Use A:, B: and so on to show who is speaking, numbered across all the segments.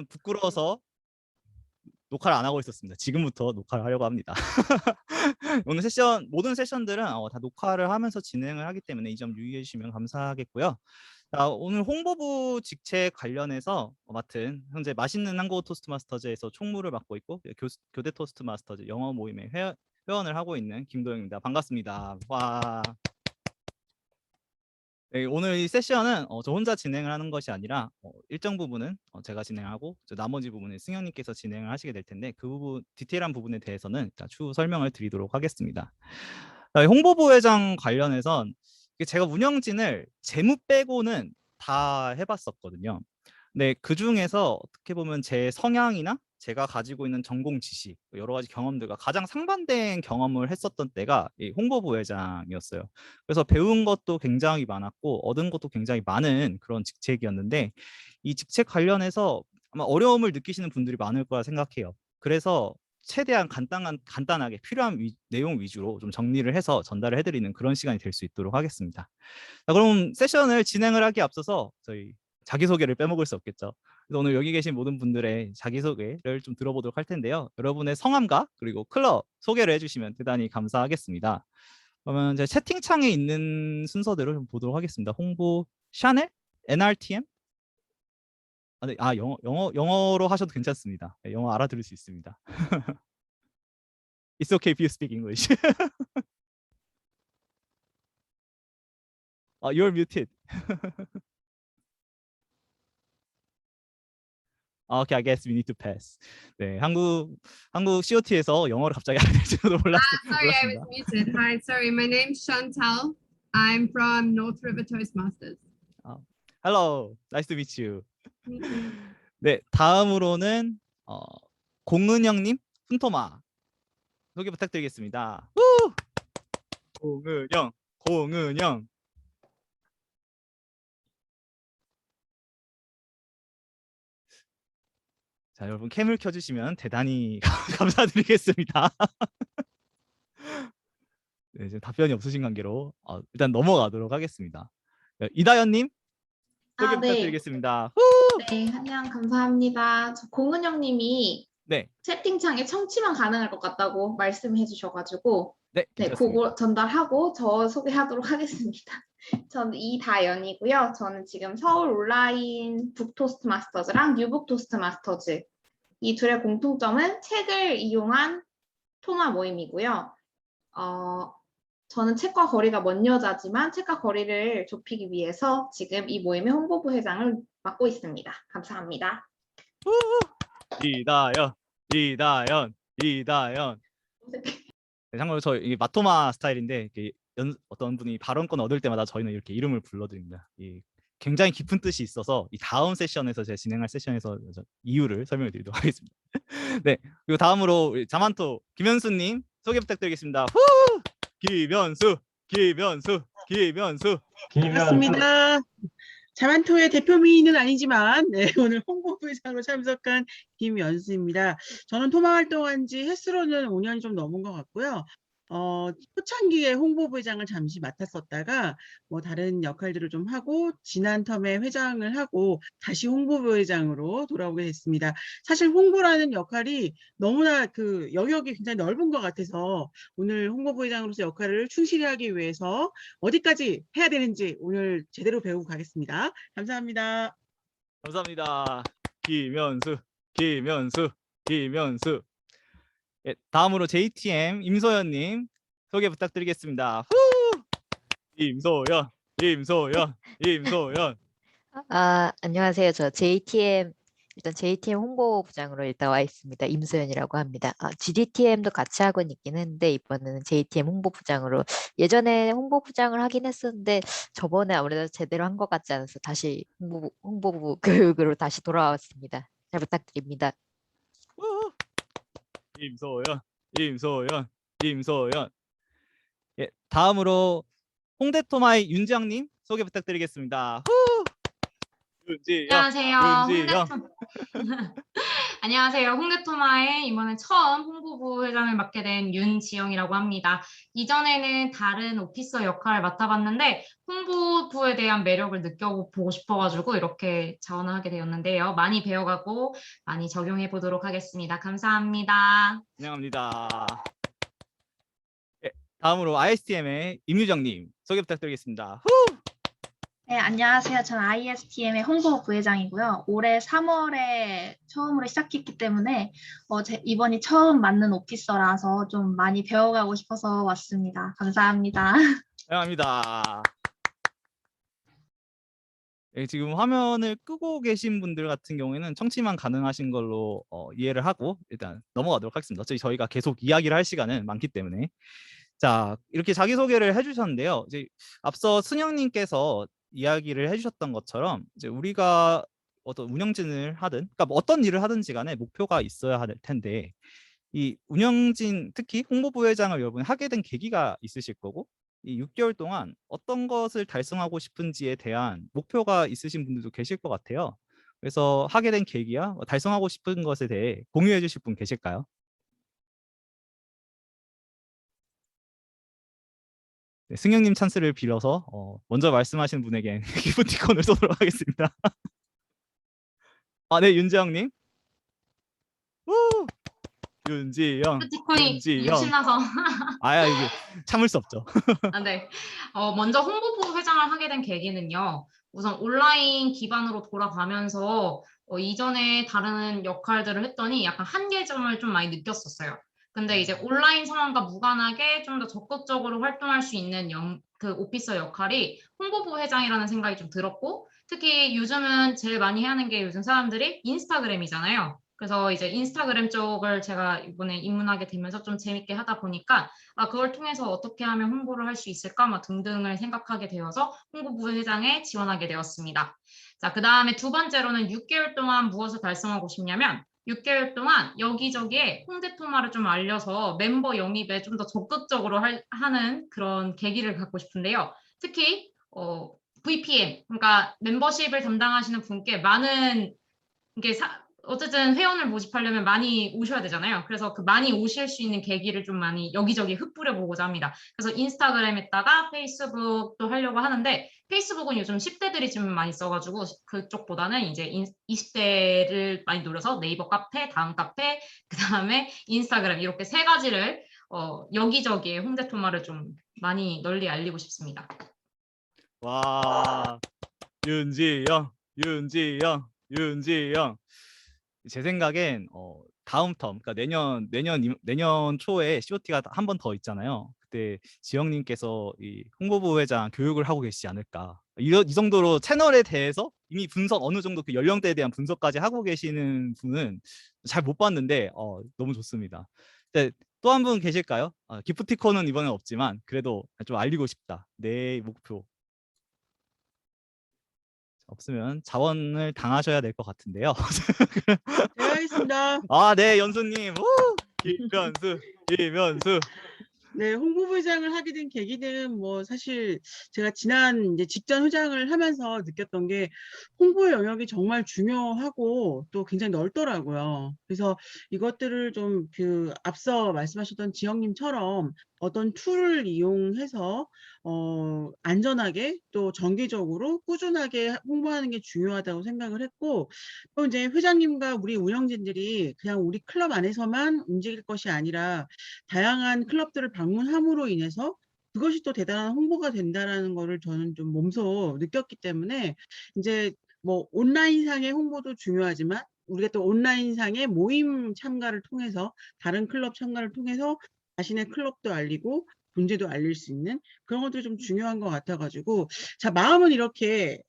A: 부끄러워서 녹화를 안 하고 있었습니다. 지금부터 녹화를 하려고 합니다. 오늘 모든 세션들은 다 녹화를 하면서 진행을 하기 때문에 이 점 유의해 주시면 감사하겠고요. 오늘 홍보부 직책 관련해서 맡은 현재 맛있는 한국어 토스트마스터즈에서 총무를 맡고 있고 교대 토스트마스터즈 영어 모임의 회원을 하고 있는 김도영입니다. 반갑습니다. 와. 네, 오늘 이 세션은 저 혼자 진행을 하는 것이 아니라 일정 부분은 제가 진행하고 나머지 부분은 승현님께서 진행을 하시게 될 텐데 그 부분 디테일한 부분에 대해서는 추후 설명을 드리도록 하겠습니다. 홍보부회장 관련해선 제가 운영진을 재무 빼고는 다 해봤었거든요. 근데 그 중에서 어떻게 보면 제 성향이나 제가 가지고 있는 전공 지식, 여러 가지 경험들과 가장 상반된 경험을 했었던 때가 이 홍보부회장이었어요. 그래서 배운 것도 굉장히 많았고 얻은 것도 굉장히 많은 그런 직책이었는데 이 직책 관련해서 아마 어려움을 느끼시는 분들이 많을 거라 생각해요. 그래서 최대한 간단하게 필요한 내용 위주로 좀 정리를 해서 전달을 해드리는 그런 시간이 될 수 있도록 하겠습니다. 자, 그럼 세션을 진행을 하기에 앞서서 저희 자기소개를 빼먹을 수 없겠죠. 그래서 오늘 여기 계신 모든 분들의 자기소개를 좀 들어보도록 할 텐데요. 여러분의 성함과 그리고 클럽 소개를 해주시면 대단히 감사하겠습니다. 그러면 제 채팅창에 있는 순서대로 좀 보도록 하겠습니다. 홍보 샤넬, NRTM. 네, 영어로 하셔도 괜찮습니다. 네, 영어 알아들을 수 있습니다. It's okay if you speak English. You're muted. Okay, I guess we need to pass. 네, 한국 COT에서 영어를 갑자기 하게 될지도
B: Sorry, I was
A: 몰랐습니다.
B: muted. Hi, sorry. My name's Chantal. I'm from North River Toastmasters.
A: Hello, nice to meet you.
B: Meet you.
A: 네, 다음으로는 공은영님, 훈토마 소개 부탁드리겠습니다. 공은영. 자, 여러분 캠을 켜주시면 대단히 감사드리겠습니다. 네, 지금 답변이 없으신 관계로 일단 넘어가도록 하겠습니다. 네, 이다연님 소개 부탁드리겠습니다.
C: 네, 안녕, 감사합니다. 저 공은영님이
A: 네,
C: 채팅창에 청취만 가능할 것 같다고 말씀해 주셔가지고
A: 네,
C: 그거 전달하고 저 소개하도록 하겠습니다. 저는 이다연이고요. 저는 지금 서울 온라인 북토스트마스터즈랑 뉴북 토스트마스터즈 이 둘의 공통점은 책을 이용한 토마 모임이고요. 저는 책과 거리가 먼 여자지만 책과 거리를 좁히기 위해서 지금 이 모임의 홍보부 회장을 맡고 있습니다. 감사합니다.
A: 이다연. 네, 참고로 저 이게 마토마 스타일인데 어떤 분이 발언권 얻을 때마다 저희는 이렇게 이름을 불러드립니다. 굉장히 깊은 뜻이 있어서 이 다음 세션에서 제가 진행할 세션에서 이유를 설명해 드리도록 하겠습니다. 네, 그리고 다음으로 자만토 김현수님 소개 부탁드리겠습니다. 김현수.
D: 반갑습니다. 자만토의 대표미는 아니지만 오늘 홍보부회장으로 참석한 김연수입니다. 저는 토마 활동한 지 횟수로는 5년이 좀 넘은 것 같고요. 초창기에 홍보부회장을 잠시 맡았었다가 다른 역할들을 좀 하고 지난 텀에 회장을 하고 다시 홍보부회장으로 돌아오게 됐습니다. 사실 홍보라는 역할이 너무나 그 영역이 굉장히 넓은 것 같아서 오늘 홍보부회장으로서 역할을 충실히 하기 위해서 어디까지 해야 되는지 오늘 제대로 배우고 가겠습니다. 감사합니다.
A: 감사합니다. 김연수. 예, 다음으로 JTM 임소연님 소개 부탁드리겠습니다. 임소연.
E: 안녕하세요. 저 JTM 홍보부장으로 일단 와 있습니다. 임소연이라고 합니다. GDTM도 같이 하고 있긴 했는데 이번에는 JTM 홍보부장으로 예전에 홍보부장을 하긴 했었는데 저번에 아무래도 제대로 한 것 같지 않아서 다시 홍보부 교육으로 다시 돌아왔습니다. 잘 부탁드립니다.
A: 임소연. 예, 다음으로 홍대토마이 윤지영님 소개 부탁드리겠습니다.
F: 안녕하세요. 안녕하세요. 홍대토마의 이번에 처음 홍보 홍보부 회장을 맡게 된 윤지영이라고 합니다. 이전에는 다른 오피서 역할을 맡아봤는데 홍보부에 대한 매력을 느껴보고 싶어가지고 이렇게 자원하게 되었는데요. 많이 배워가고 많이 적용해 보도록 하겠습니다. 감사합니다.
A: 환영합니다. 예, 다음으로 ISTM의 임유정님 소개 부탁드리겠습니다.
G: 네, 안녕하세요. 저는 ISTM의 홍보 부회장이고요. 올해 3월에 처음으로 시작했기 때문에 이번이 처음 맡는 오피서라서 좀 많이 배워가고 싶어서 왔습니다. 감사합니다.
A: 환영합니다. 예, 지금 화면을 끄고 계신 분들 같은 경우에는 청취만 가능하신 걸로 이해를 하고 일단 넘어가도록 하겠습니다. 어차피 저희가 계속 이야기를 할 시간은 많기 때문에. 자, 이렇게 자기소개를 해주셨는데요. 이제 앞서 승영님께서 이야기를 해주셨던 것처럼 이제 우리가 어떤 운영진을 하든, 그러니까 뭐 어떤 일을 하든지 간에 목표가 있어야 할 텐데 이 운영진, 특히 홍보부회장을 여러분이 하게 된 계기가 있으실 거고 이 6개월 동안 어떤 것을 달성하고 싶은지에 대한 목표가 있으신 분들도 계실 것 같아요. 그래서 하게 된 계기야 달성하고 싶은 것에 대해 공유해 주실 분 계실까요? 네, 승영님 찬스를 빌어서 먼저 말씀하시는 분에게 기프티콘을 쏘도록 하겠습니다. 아, 네, 윤지영님. 윤지영.
F: 티콘이
A: 윤지영.
F: 신나서.
A: 아야, 이게 참을 수 없죠.
F: 아, 네. 먼저 홍보부 회장을 하게 된 계기는요. 우선 온라인 기반으로 돌아가면서 이전에 다른 역할들을 했더니 약간 한계점을 좀 많이 느꼈었어요. 근데 이제 온라인 상황과 무관하게 좀 더 적극적으로 활동할 수 있는 그 오피서 역할이 홍보부 회장이라는 생각이 좀 들었고, 특히 요즘은 제일 많이 하는 게 요즘 사람들이 인스타그램이잖아요. 그래서 이제 인스타그램 쪽을 제가 이번에 입문하게 되면서 좀 재밌게 하다 보니까 그걸 통해서 어떻게 하면 홍보를 할 수 있을까 등등을 생각하게 되어서 홍보부 회장에 지원하게 되었습니다. 자, 그 다음에 두 번째로는 6개월 동안 무엇을 달성하고 싶냐면 6개월 동안 여기저기에 홍대토마를 좀 알려서 멤버 영입에 좀 더 적극적으로 하는 그런 계기를 갖고 싶은데요. 특히 VPN, 그러니까 멤버십을 담당하시는 분께 많은 이게 어쨌든 회원을 모집하려면 많이 오셔야 되잖아요. 그래서 그 많이 오실 수 있는 계기를 좀 많이 여기저기 흩뿌려 보고자 합니다. 그래서 인스타그램에다가 페이스북도 하려고 하는데 페이스북은 요즘 10대들이 좀 많이 써가지고 그쪽보다는 이제 20대를 많이 노려서 네이버 카페, 다음 카페, 그 다음에 인스타그램 이렇게 세 가지를 여기저기에 홍대토마를 좀 많이 널리 알리고 싶습니다.
A: 와, 윤지영, 윤지영, 윤지영. 제 생각엔 다음 텀, 그러니까 내년 초에 COT가 한 번 더 있잖아요. 그때 지영님께서 이 홍보부 회장 교육을 하고 계시지 않을까. 이 정도로 채널에 대해서 이미 분석 어느 정도 그 연령대에 대한 분석까지 하고 계시는 분은 잘 못 봤는데 너무 좋습니다. 또 한 분 계실까요? 기프티콘은 이번엔 없지만 그래도 좀 알리고 싶다. 내 목표. 없으면 자원을 당하셔야 될 것 같은데요.
D: 제가 하겠습니다.
A: 아, 네, 연수님. 김연수.
D: 네, 홍보부회장을 하게 된 계기는 뭐 사실 제가 지난 이제 직전 회장을 하면서 느꼈던 게 홍보의 영역이 정말 중요하고 또 굉장히 넓더라고요. 그래서 이것들을 좀 앞서 말씀하셨던 지영님처럼 어떤 툴을 이용해서 안전하게 또 정기적으로 꾸준하게 홍보하는 게 중요하다고 생각을 했고, 또 이제 회장님과 우리 운영진들이 그냥 우리 클럽 안에서만 움직일 것이 아니라 다양한 클럽들을 방문함으로 인해서 그것이 또 대단한 홍보가 된다라는 거를 저는 좀 몸소 느꼈기 때문에 이제 뭐 온라인상의 홍보도 중요하지만 우리가 또 온라인상의 모임 참가를 통해서 다른 클럽 참가를 통해서 자신의 클럽도 알리고 존재도 알릴 수 있는 그런 것들이 좀 중요한 것 같아가지고, 자, 마음은 이렇게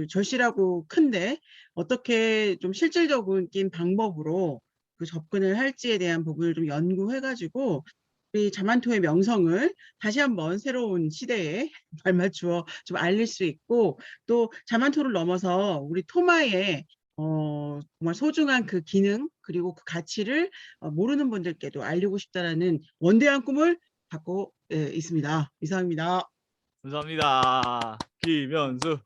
D: 절실하고 큰데 어떻게 좀 실질적인 방법으로 그 접근을 할지에 대한 부분을 좀 연구해가지고 우리 자만토의 명성을 다시 한번 새로운 시대에 발맞추어 좀 알릴 수 있고, 또 자만토를 넘어서 우리 토마의 정말 소중한 그 기능 그리고 그 가치를 모르는 분들께도 알리고 싶다라는 원대한 꿈을 갖고 있습니다. 이상입니다.
A: 감사합니다. 김연수.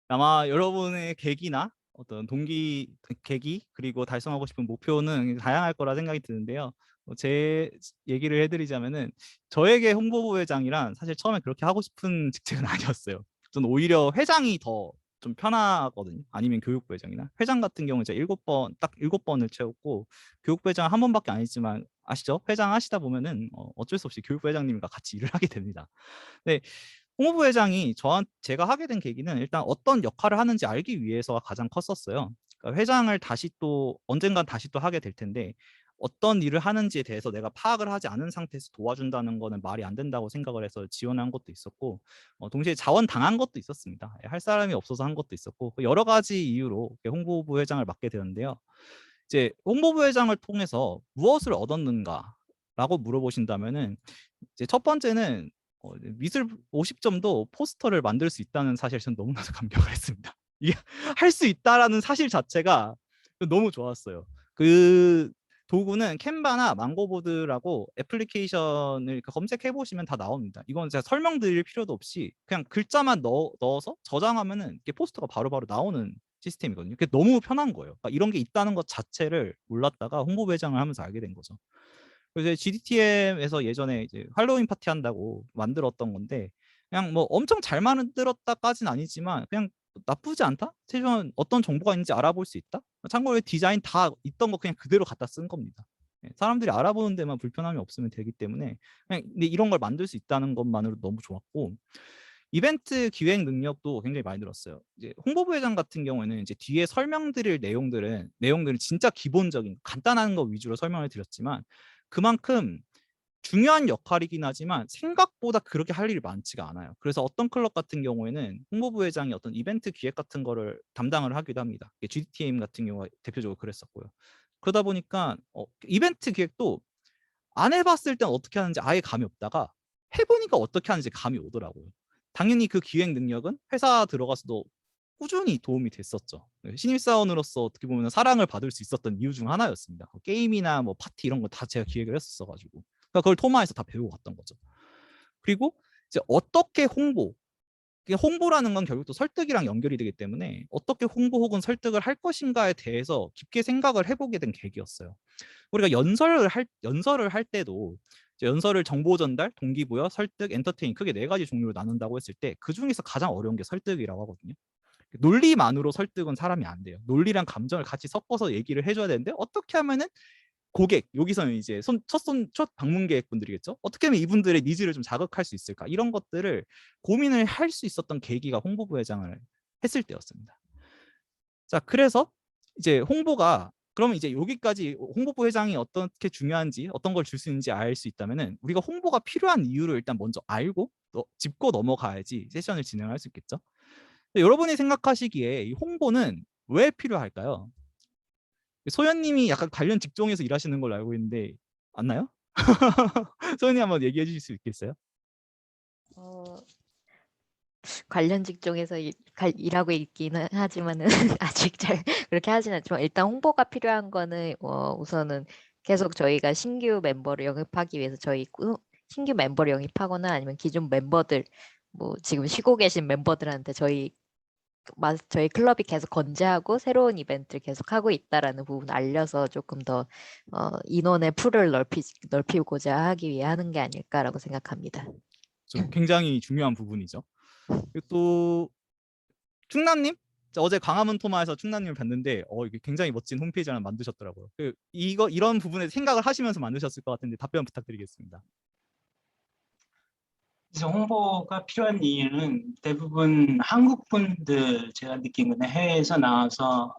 A: 아마 여러분의 계기나 어떤 동기, 계기 그리고 달성하고 싶은 목표는 다양할 거라 생각이 드는데요. 제 얘기를 해드리자면은 저에게 홍보부회장이란 사실 처음에 그렇게 하고 싶은 직책은 아니었어요. 저는 오히려 회장이 더 좀 편하거든요. 아니면 교육부회장이나 회장 같은 경우는 제가 7번 딱 7번을 채웠고 교육부회장 한 번밖에 안 했지만 아시죠? 회장 하시다 보면은 어쩔 수 없이 교육부회장님과 같이 일을 하게 됩니다. 네, 홍보부회장이 제가 하게 된 계기는 일단 어떤 역할을 하는지 알기 위해서가 가장 컸었어요. 그러니까 회장을 다시 또 언젠간 다시 또 하게 될 텐데 어떤 일을 하는지에 대해서 내가 파악을 하지 않은 상태에서 도와준다는 거는 말이 안 된다고 생각을 해서 지원한 것도 있었고 동시에 자원 당한 것도 있었습니다. 할 사람이 없어서 한 것도 있었고 여러 가지 이유로 홍보부회장을 맡게 되는데요. 이제 홍보부회장을 통해서 무엇을 얻었는가라고 물어보신다면은 이제 첫 번째는 미술 50점도 포스터를 만들 수 있다는 사실에 저는 너무나도 감격을 했습니다. 이게 할 수 있다라는 사실 자체가 너무 좋았어요. 그 도구는 캔바나 망고보드라고 애플리케이션을 검색해 보시면 다 나옵니다. 이건 제가 설명드릴 필요도 없이 그냥 글자만 넣어서 저장하면은 이게 포스터가 바로바로 나오는 시스템이거든요. 그게 너무 편한 거예요. 그러니까 이런 게 있다는 것 자체를 몰랐다가 홍보부회장을 하면서 알게 된 거죠. 그래서 GDTM에서 예전에 이제 할로윈 파티 한다고 만들었던 건데 그냥 뭐 엄청 잘 만들었다까지는 아니지만 그냥 나쁘지 않다? 최소한 어떤 정보가 있는지 알아볼 수 있다? 참고로 디자인 다 있던 거 그냥 그대로 갖다 쓴 겁니다. 사람들이 알아보는 데만 불편함이 없으면 되기 때문에 그냥 근데 이런 걸 만들 수 있다는 것만으로 너무 좋았고 이벤트 기획 능력도 굉장히 많이 늘었어요. 이제 홍보부회장 같은 경우에는 이제 뒤에 설명드릴 내용들은 진짜 기본적인 간단한 거 위주로 설명을 드렸지만 그만큼 중요한 역할이긴 하지만 생각보다 그렇게 할 일이 많지가 않아요. 그래서 어떤 클럽 같은 경우에는 홍보부회장이 어떤 이벤트 기획 같은 거를 담당을 하기도 합니다. GDTM 같은 경우가 대표적으로 그랬었고요. 그러다 보니까 이벤트 기획도 안 해봤을 땐 어떻게 하는지 아예 감이 없다가 해보니까 어떻게 하는지 감이 오더라고요. 당연히 그 기획 능력은 회사 들어가서도 꾸준히 도움이 됐었죠. 신입사원으로서 어떻게 보면 사랑을 받을 수 있었던 이유 중 하나였습니다. 게임이나 뭐 파티 이런 거 다 제가 기획을 했었어가지고 그러니까 그걸 토마에서 다 배우고 갔던 거죠. 그리고 이제 어떻게 홍보라는 건 결국 또 설득이랑 연결이 되기 때문에 어떻게 홍보 혹은 설득을 할 것인가에 대해서 깊게 생각을 해보게 된 계기였어요. 우리가 연설을 할 때도 연설을 정보 전달, 동기부여, 설득, 엔터테인 크게 4가지 종류로 나눈다고 했을 때 그중에서 가장 어려운 게 설득이라고 하거든요. 논리만으로 설득은 사람이 안 돼요. 논리랑 감정을 같이 섞어서 얘기를 해줘야 되는데 어떻게 하면은 고객, 여기서는 이제 첫 방문 계획분들이겠죠. 어떻게 하면 이분들의 니즈를 좀 자극할 수 있을까? 이런 것들을 고민을 할 수 있었던 계기가 홍보부회장을 했을 때였습니다. 자, 그래서 이제 홍보가 그러면 이제 여기까지 홍보부회장이 어떻게 중요한지 어떤 걸 줄 수 있는지 알 수 있다면은 우리가 홍보가 필요한 이유를 일단 먼저 알고 짚고 넘어가야지 세션을 진행할 수 있겠죠. 여러분이 생각하시기에 이 홍보는 왜 필요할까요? 소연님이 약간 관련 직종에서 일하시는 걸로 알고 있는데 맞나요? 소연님 한번 얘기해 주실 수 있겠어요?
E: 관련 직종에서 일하고 있기는 하지만은 아직 잘 그렇게 하진 않지만 일단 홍보가 필요한 거는 우선은 계속 저희가 신규 멤버를 영입하기 위해서 신규 멤버를 영입하거나 아니면 기존 멤버들 뭐 지금 쉬고 계신 멤버들한테 저희 클럽이 계속 건재하고 새로운 이벤트를 계속 하고 있다라는 부분을 알려서 조금 더 인원의 풀을 넓히고자 하기 위해 하는 게 아닐까라고 생각합니다.
A: 굉장히 중요한 부분이죠. 그리고 또 충남님? 어제 광화문 토마에서 충남님을 봤는데 이게 굉장히 멋진 홈페이지 하나 만드셨더라고요. 이런 부분에 생각을 하시면서 만드셨을 것 같은데 답변 부탁드리겠습니다.
H: 그래서 홍보가 필요한 이유는 대부분 한국 분들 제가 느낀 건데 해외에서 나와서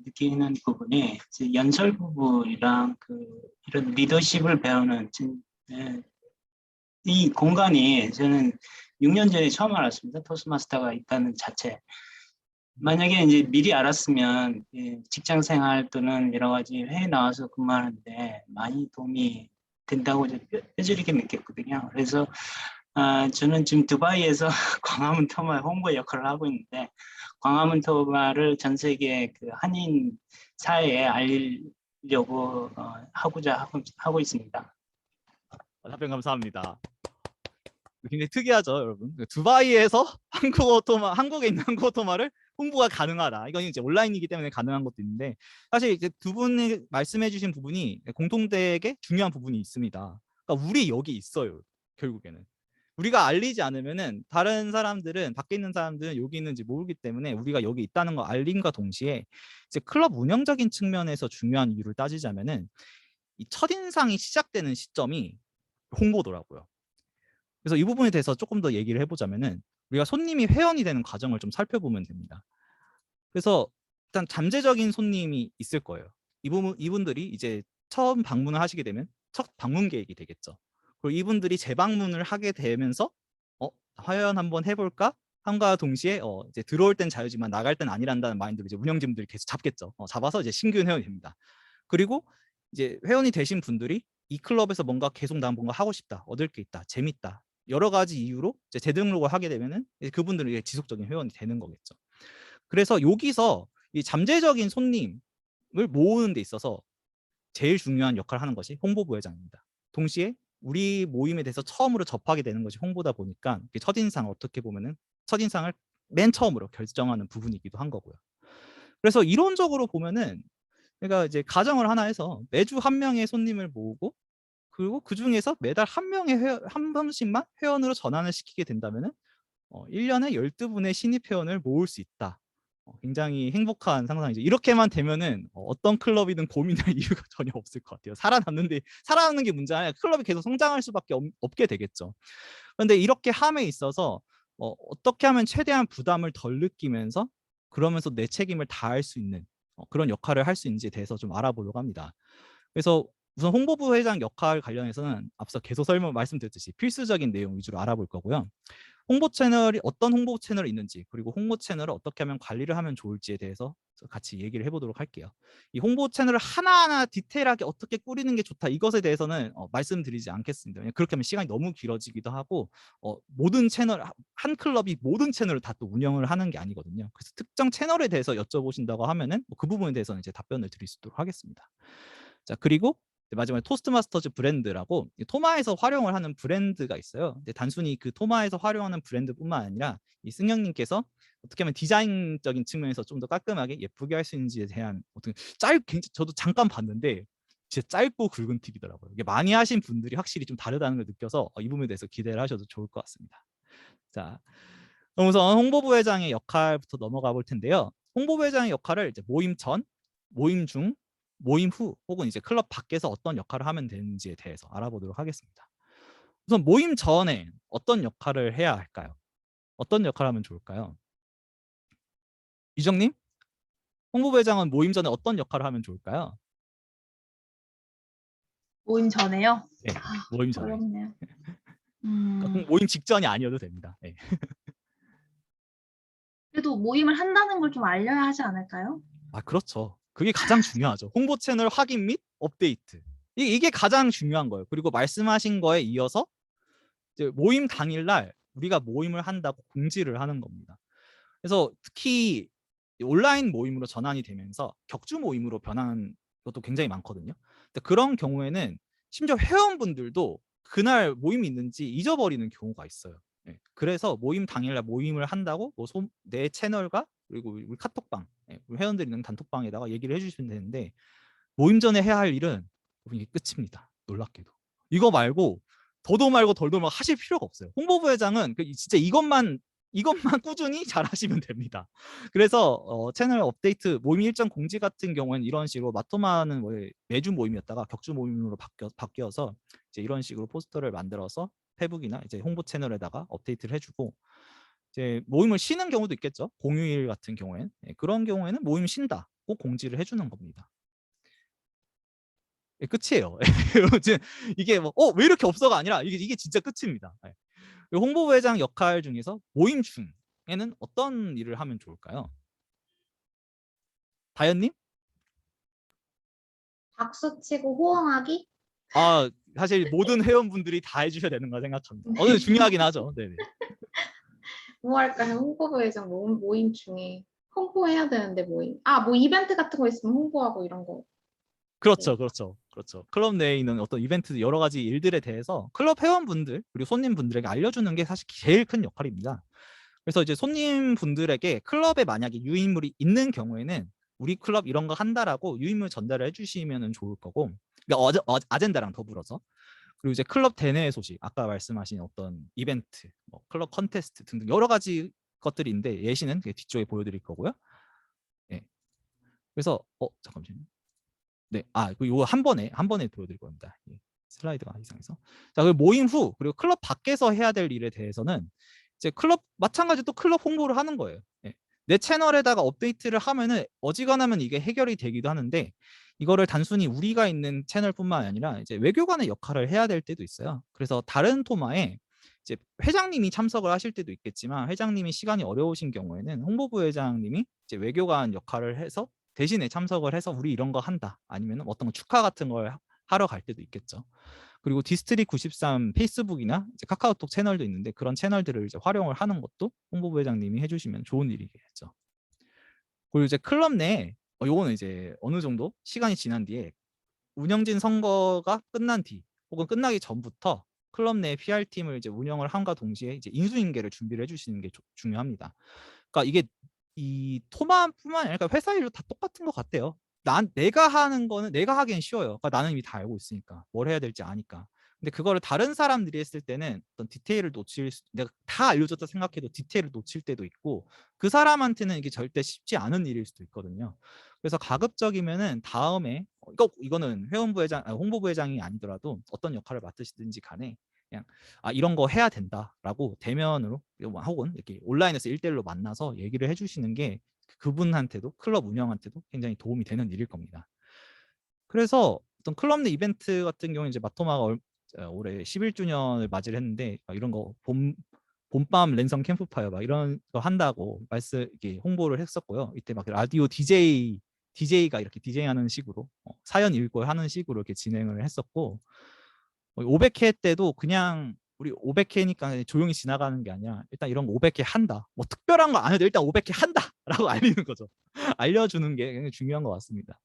H: 느끼는 부분이 이제 연설 부분이랑 이런 리더십을 배우는 이 공간이 저는 6년 전에 처음 알았습니다. 토스트마스터가 있다는 자체. 만약에 이제 미리 알았으면 직장 생활 또는 여러 가지 해외 나와서 근무하는데 많이 도움이 된다고 뼈저리게 느꼈거든요. 그래서 저는 지금 두바이에서 광화문 토마 홍보 역할을 하고 있는데 광화문 토마를 전 세계 그 한인 사회에 알리려고 하고 있습니다.
A: 답변 감사합니다. 굉장히 특이하죠, 여러분. 두바이에서 한국에 있는 한국어 토마를 홍보가 가능하다. 이건 이제 온라인이기 때문에 가능한 것도 있는데 사실 이제 두 분이 말씀해주신 부분이 공통되게 중요한 부분이 있습니다. 그러니까 우리 여기 있어요. 결국에는 우리가 알리지 않으면은 다른 사람들은 밖에 있는 사람들은 여기 있는지 모르기 때문에 우리가 여기 있다는 거 알림과 동시에 이제 클럽 운영적인 측면에서 중요한 이유를 따지자면은 이 첫인상이 시작되는 시점이 홍보더라고요. 그래서 이 부분에 대해서 조금 더 얘기를 해보자면은 우리가 손님이 회원이 되는 과정을 좀 살펴보면 됩니다. 그래서 일단 잠재적인 손님이 있을 거예요. 이분들이 이제 처음 방문을 하시게 되면 첫 방문 계획이 되겠죠. 그리고 이분들이 재방문을 하게 되면서 회원 한번 해볼까? 함과 동시에 이제 들어올 땐 자유지만 나갈 땐 아니란다는 마인드로 이제 운영진들이 계속 잡겠죠. 잡아서 이제 신규 회원이 됩니다. 그리고 이제 회원이 되신 분들이 이 클럽에서 뭔가 계속 난 뭔가 하고 싶다, 얻을 게 있다, 재밌다, 여러 가지 이유로 이제 재등록을 하게 되면은 그분들은 이제 지속적인 회원이 되는 거겠죠. 그래서 여기서 이 잠재적인 손님을 모으는 데 있어서 제일 중요한 역할을 하는 것이 홍보부회장입니다. 동시에 우리 모임에 대해서 처음으로 접하게 되는 것이 홍보다 보니까 첫인상을 어떻게 보면은 첫인상을 맨 처음으로 결정하는 부분이기도 한 거고요. 그래서 이론적으로 보면은 그러니까 이제 가정을 하나 해서 매주 한 명의 손님을 모으고 그리고 그 중에서 매달 한 번씩만 회원으로 전환을 시키게 된다면은 1년에 12분의 신입 회원을 모을 수 있다. 굉장히 행복한 상상이죠. 이렇게만 되면은 어떤 클럽이든 고민할 이유가 전혀 없을 것 같아요. 살아남는 게 문제가 아니라 클럽이 계속 성장할 수밖에 없게 되겠죠. 그런데 이렇게 함에 있어서 어떻게 하면 최대한 부담을 덜 느끼면서 그러면서 내 책임을 다할 수 있는 그런 역할을 할 수 있는지에 대해서 좀 알아보려고 합니다. 그래서 우선 홍보부 회장 역할 관련해서는 앞서 계속 말씀드렸듯이 필수적인 내용 위주로 알아볼 거고요. 어떤 홍보 채널이 있는지 그리고 홍보 채널을 어떻게 하면 관리를 하면 좋을지에 대해서 같이 얘기를 해보도록 할게요. 이 홍보 채널을 하나하나 디테일하게 어떻게 꾸리는 게 좋다 이것에 대해서는 말씀드리지 않겠습니다. 그렇게 하면 시간이 너무 길어지기도 하고 모든 채널 한 클럽이 모든 채널을 다 또 운영을 하는 게 아니거든요. 그래서 특정 채널에 대해서 여쭤보신다고 하면은 그 부분에 대해서는 이제 답변을 드릴 수 있도록 하겠습니다. 자, 그리고 마지막에 토스트마스터즈 브랜드라고 토마에서 활용을 하는 브랜드가 있어요. 근데 단순히 그 토마에서 활용하는 브랜드뿐만 아니라 이 승영님께서 어떻게 하면 디자인적인 측면에서 좀 더 깔끔하게 예쁘게 할 수 있는지에 대한 저도 잠깐 봤는데 진짜 짧고 굵은 팁이더라고요. 이게 많이 하신 분들이 확실히 좀 다르다는 걸 느껴서 이 부분에 대해서 기대를 하셔도 좋을 것 같습니다. 자, 그럼 우선 홍보부 회장의 역할부터 넘어가 볼 텐데요. 홍보부 회장의 역할을 이제 모임 전, 모임 중, 모임 후 혹은 이제 클럽 밖에서 어떤 역할을 하면 되는지에 대해서 알아보도록 하겠습니다. 우선 모임 전에 어떤 역할을 해야 할까요? 어떤 역할을 하면 좋을까요? 유정님? 홍보부회장은 모임 전에 어떤 역할을 하면 좋을까요?
G: 모임 전에요?
A: 네, 모임 전에.
G: 어렵네요.
A: 그러니까 모임 직전이 아니어도 됩니다. 네.
G: 그래도 모임을 한다는 걸 좀 알려야 하지 않을까요?
A: 아, 그렇죠. 그게 가장 중요하죠. 홍보 채널 확인 및 업데이트. 이게 가장 중요한 거예요. 그리고 말씀하신 거에 이어서 이제 모임 당일날 우리가 모임을 한다고 공지를 하는 겁니다. 그래서 특히 온라인 모임으로 전환이 되면서 격주 모임으로 변한 것도 굉장히 많거든요. 근데 그런 경우에는 심지어 회원분들도 그날 모임이 있는지 잊어버리는 경우가 있어요. 네. 그래서 모임 당일날 모임을 한다고 내 채널과 그리고 우리 카톡방, 우리 회원들이 있는 단톡방에다가 얘기를 해주시면 되는데 모임 전에 해야 할 일은 이게 끝입니다. 놀랍게도. 이거 말고 더도 말고 덜도 말고 하실 필요가 없어요. 홍보부 회장은 진짜 이것만 꾸준히 잘 하시면 됩니다. 그래서 채널 업데이트, 모임 일정 공지 같은 경우에는 이런 식으로 마토마는 매주 모임이었다가 격주 모임으로 바뀌어서 이제 이런 식으로 포스터를 만들어서 페북이나 이제 홍보 채널에다가 업데이트를 해주고 이제 모임을 쉬는 경우도 있겠죠. 공휴일 같은 경우에는 그런 경우에는 모임 쉰다고 공지를 해주는 겁니다. 끝이에요. 이게 왜 이렇게 없어가 아니라 이게 진짜 끝입니다. 홍보부 회장 역할 중에서 모임 중에는 어떤 일을 하면 좋을까요? 다현님?
C: 박수치고 호응하기?
A: 아, 사실 모든 회원분들이 다 해주셔야 되는 거 생각합니다. 어느 중요하긴 하죠. 네네.
C: 뭐 할까요? 홍보부 회장 모임 중에 홍보해야 되는데 모임. 뭐 이벤트 같은 거 있으면 홍보하고 이런 거.
A: 그렇죠. 클럽 내에 있는 어떤 이벤트 여러 가지 일들에 대해서 클럽 회원분들 그리고 손님분들에게 알려주는 게 사실 제일 큰 역할입니다. 그래서 이제 손님분들에게 클럽에 만약에 유인물이 있는 경우에는 우리 클럽 이런 거 한다라고 유인물 전달을 해주시면 좋을 거고, 그러니까 아젠다랑 더불어서. 그리고 이제 클럽 대내 소식, 아까 말씀하신 어떤 이벤트, 뭐 클럽 컨테스트 등등 여러 가지 것들이 있는데 예시는 뒤쪽에 보여드릴 거고요. 네. 그래서 잠깐만요. 네, 이거 한 번에 보여드릴 겁니다. 예. 슬라이드가 이상해서. 자, 그리고 모임 후 그리고 클럽 밖에서 해야 될 일에 대해서는 이제 클럽 마찬가지 또 클럽 홍보를 하는 거예요. 예. 내 채널에다가 업데이트를 하면은 어지간하면 이게 해결이 되기도 하는데 이거를 단순히 우리가 있는 채널뿐만 아니라 이제 외교관의 역할을 해야 될 때도 있어요. 그래서 다른 토마에 이제 회장님이 참석을 하실 때도 있겠지만 회장님이 시간이 어려우신 경우에는 홍보부 회장님이 이제 외교관 역할을 해서 대신에 참석을 해서 우리 이런 거 한다 아니면 어떤 축하 같은 걸 하러 갈 때도 있겠죠. 그리고 디스트릭 93 페이스북이나 이제 카카오톡 채널도 있는데 그런 채널들을 이제 활용을 하는 것도 홍보부 회장님이 해주시면 좋은 일이겠죠. 그리고 이제 클럽 내에 요거는 이제 어느 정도 시간이 지난 뒤에 운영진 선거가 끝난 뒤 혹은 끝나기 전부터 클럽 내 PR팀을 이제 운영을 함과 동시에 이제 인수인계를 준비를 해주시는 게 중요합니다. 그러니까 이게 이 토마뿐만 아니라 회사 일도 다 똑같은 것 같아요. 내가 하는 거는 내가 하기엔 쉬워요. 그러니까 나는 이미 다 알고 있으니까 뭘 해야 될지 아니까. 근데 그거를 다른 사람들이 했을 때는 어떤 디테일을 내가 다 알려줬다 생각해도 디테일을 놓칠 때도 있고 그 사람한테는 이게 절대 쉽지 않은 일일 수도 있거든요. 그래서 가급적이면은 다음에 이거는 회원부 회장, 홍보부 회장이 아니더라도 어떤 역할을 맡으시든지 간에 그냥 이런 거 해야 된다라고 대면으로 혹은 이렇게 온라인에서 1대1로 만나서 얘기를 해주시는 게 그분한테도 클럽 운영한테도 굉장히 도움이 되는 일일 겁니다. 그래서 어떤 클럽 내 이벤트 같은 경우는 이제 마토마가 올해 11주년을 맞이를 했는데 이런 거 봄밤 랜선 캠프파이어 막 이런 거 한다고 이렇게 홍보를 했었고요. 이때 막 라디오 DJ가 이렇게 디제이하는 식으로 사연 읽고 하는 식으로 이렇게 진행을 했었고 500회 때도 그냥 우리 500회니까 조용히 지나가는 게 아니라 일단 이런 거 500회 한다. 뭐 특별한 거 안 해도 일단 500회 한다라고 알리는 거죠. 알려주는 게 굉장히 중요한 것 같습니다.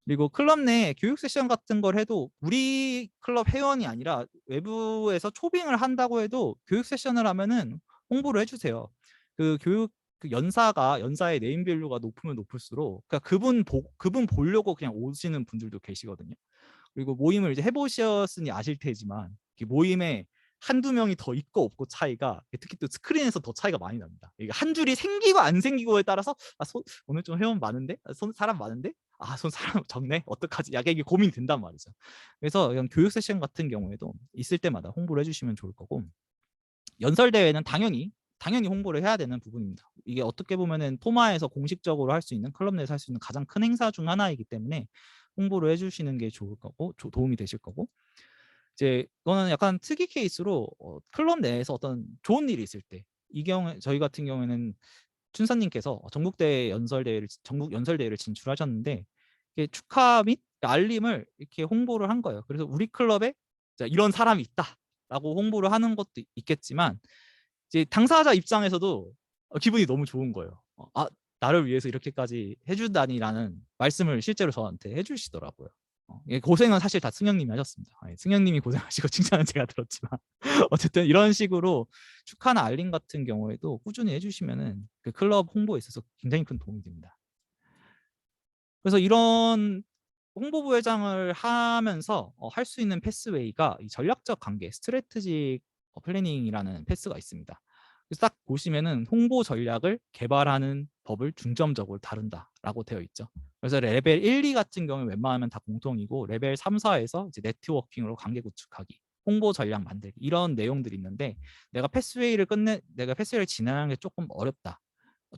A: 그리고 클럽 내 교육 세션 같은 걸 해도 우리 클럽 회원이 아니라 외부에서 초빙을 한다고 해도 교육 세션을 하면은 홍보를 해주세요. 그 교육 연사의 네임밸류가 높으면 높을수록 그러니까 그분 보려고 그냥 오시는 분들도 계시거든요. 그리고 모임을 이제 해보셨으니 아실 테지만 모임에 한두 명이 더 있고 없고 차이가 특히 또 스크린에서 더 차이가 많이 납니다. 이게 한 줄이 생기고 안 생기고에 따라서 오늘 좀 회원 많은데? 사람 많은데? 사람 적네? 어떡하지? 약간 이게 고민이 된단 말이죠. 그래서 이런 교육 세션 같은 경우에도 있을 때마다 홍보를 해주시면 좋을 거고 연설대회는 당연히 홍보를 해야 되는 부분입니다. 이게 어떻게 보면은 토마에서 공식적으로 할 수 있는 클럽 내에서 할 수 있는 가장 큰 행사 중 하나이기 때문에 홍보를 해주시는 게 좋을 거고 도움이 되실 거고 이제 이거는 약간 특이 케이스로 클럽 내에서 어떤 좋은 일이 있을 때 이 경우에 저희 같은 경우에는 춘사님께서 전국 연설대회를 진출하셨는데 축하 및 알림을 이렇게 홍보를 한 거예요. 그래서 우리 클럽에 이런 사람이 있다라고 홍보를 하는 것도 있겠지만 이제 당사자 입장에서도 기분이 너무 좋은 거예요. 나를 위해서 이렇게까지 해준다니라는 말씀을 실제로 저한테 해주시더라고요. 고생은 사실 다 승영님이 하셨습니다. 승영님이 고생하시고 칭찬은 제가 들었지만 어쨌든 이런 식으로 축하나 알림 같은 경우에도 꾸준히 해주시면은 그 클럽 홍보에 있어서 굉장히 큰 도움이 됩니다. 그래서 이런 홍보부 회장을 하면서 할 수 있는 패스웨이가 이 전략적 관계, 스트래티직 플래닝이라는 패스가 있습니다. 그래서 딱 보시면은 홍보 전략을 개발하는 법을 중점적으로 다룬다라고 되어 있죠. 그래서 레벨 1, 2 같은 경우는 웬만하면 다 공통이고 레벨 3, 4에서 이제 네트워킹으로 관계 구축하기, 홍보 전략 만들기 이런 내용들이 있는데 내가 패스웨이를 진행하는 게 조금 어렵다.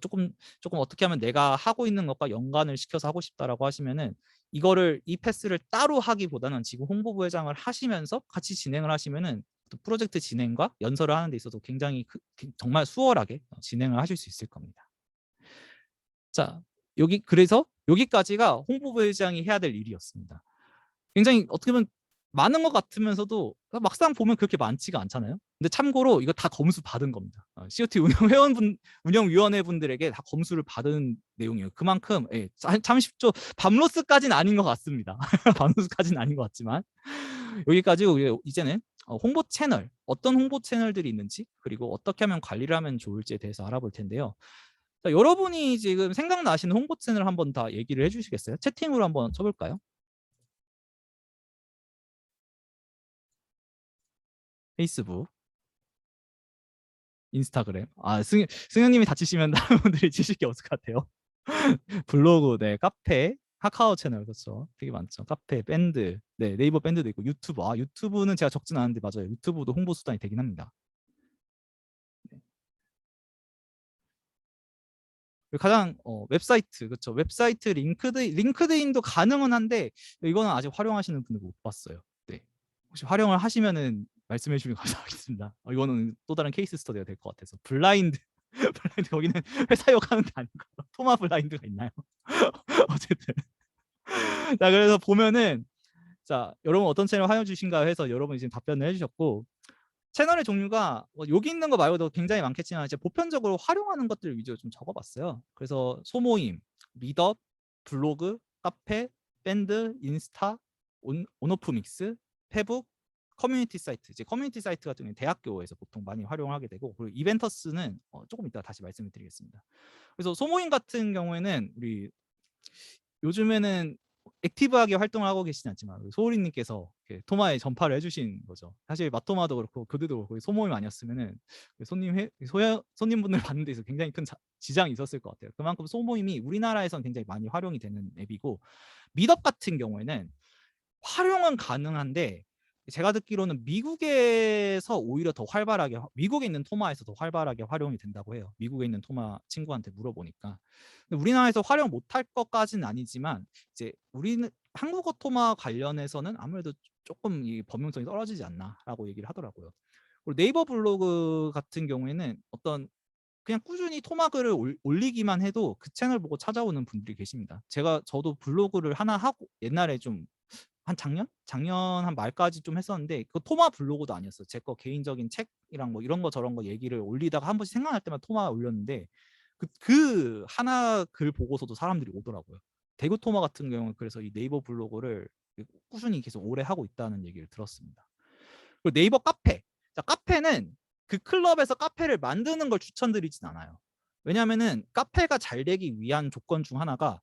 A: 조금 어떻게 하면 내가 하고 있는 것과 연관을 시켜서 하고 싶다라고 하시면은 이 패스를 따로 하기보다는 지금 홍보부 회장을 하시면서 같이 진행을 하시면은 프로젝트 진행과 연설을 하는 데 있어서 굉장히 정말 수월하게 진행을 하실 수 있을 겁니다. 자, 그래서 여기까지가 홍보부 회장이 해야 될 일이었습니다. 굉장히 어떻게 보면 많은 것 같으면서도 막상 보면 그렇게 많지가 않잖아요. 근데 참고로 이거 다 검수 받은 겁니다. COT 운영위원회 분들에게 다 검수를 받은 내용이에요. 그만큼 참 쉽죠. 밤로스까지는 아닌 것 같습니다. 밤로스까지는 아닌 것 같지만 여기까지 이제는 홍보 채널, 어떤 홍보 채널들이 있는지 그리고 어떻게 하면 관리를 하면 좋을지에 대해서 알아볼 텐데요. 자, 여러분이 지금 생각나시는 홍보 채널 한번 다 얘기를 해주시겠어요? 채팅으로 한번 쳐볼까요? 페이스북, 인스타그램. 승현님이 다치시면 다른 분들이 치실 게 없을 것 같아요. 블로그, 네, 카페, 카카오 채널, 그렇죠. 되게 많죠. 카페, 밴드, 네, 네이버 밴드도 있고 유튜브. 유튜브는 제가 적진 않은데 맞아요. 유튜브도 홍보 수단이 되긴 합니다. 네. 그리고 가장 웹사이트, 그렇죠. 웹사이트 링크드인도 가능은 한데 이거는 아직 활용하시는 분들 못 봤어요. 네. 혹시 활용을 하시면은 말씀해 주시면 감사하겠습니다. 이거는 또 다른 케이스 스터디가 될 것 같아서. 블라인드 거기는 회사 욕하는 게 아니고 토마 블라인드가 있나요? 어쨌든 자, 그래서 보면은 자, 여러분 어떤 채널 활용 주신가 해서 여러분이 지금 답변을 해주셨고, 채널의 종류가 여기 있는 거 말고도 굉장히 많겠지만 이제 보편적으로 활용하는 것들 위주로 좀 적어봤어요. 그래서 소모임, 미덕, 블로그, 카페, 밴드, 인스타, 온오프 믹스, 페북, 커뮤니티 사이트. 이제 커뮤니티 사이트 같은 경우는 대학교에서 보통 많이 활용하게 되고, 그리고 이벤터스는 조금 이따 다시 말씀을 드리겠습니다. 그래서 소모임 같은 경우에는 우리 요즘에는 액티브하게 활동을 하고 계시지 않지만 소울이님께서 토마에 전파를 해주신 거죠. 사실 마토마도 그렇고 교대도 그렇고 소모임 아니었으면은 손님분들 받는 데서 굉장히 큰 지장이 있었을 것 같아요. 그만큼 소모임이 우리나라에서는 굉장히 많이 활용이 되는 앱이고, 미덕 같은 경우에는 활용은 가능한데 제가 듣기로는 미국에서 오히려 더 활발하게, 미국에 있는 토마에서 더 활발하게 활용이 된다고 해요. 미국에 있는 토마 친구한테 물어보니까. 근데 우리나라에서 활용 못할 것까지는 아니지만 이제 우리는 한국어 토마 관련해서는 아무래도 조금 이 범용성이 떨어지지 않나라고 얘기를 하더라고요. 그리고 네이버 블로그 같은 경우에는 어떤 그냥 꾸준히 토마 글을 올리기만 해도 그 채널 보고 찾아오는 분들이 계십니다. 저도 블로그를 하나 하고 옛날에 좀 한 작년 한 말까지 좀 했었는데 그 토마 블로그도 아니었어요. 제 거 개인적인 책이랑 뭐 이런 거 저런 거 얘기를 올리다가 한 번씩 생각날 때마다 토마 올렸는데 그 하나 글 보고서도 사람들이 오더라고요. 대구 토마 같은 경우는 그래서 이 네이버 블로그를 꾸준히 계속 오래 하고 있다는 얘기를 들었습니다. 그리고 네이버 카페. 자, 카페는 그 클럽에서 카페를 만드는 걸 추천드리진 않아요. 왜냐하면은 카페가 잘 되기 위한 조건 중 하나가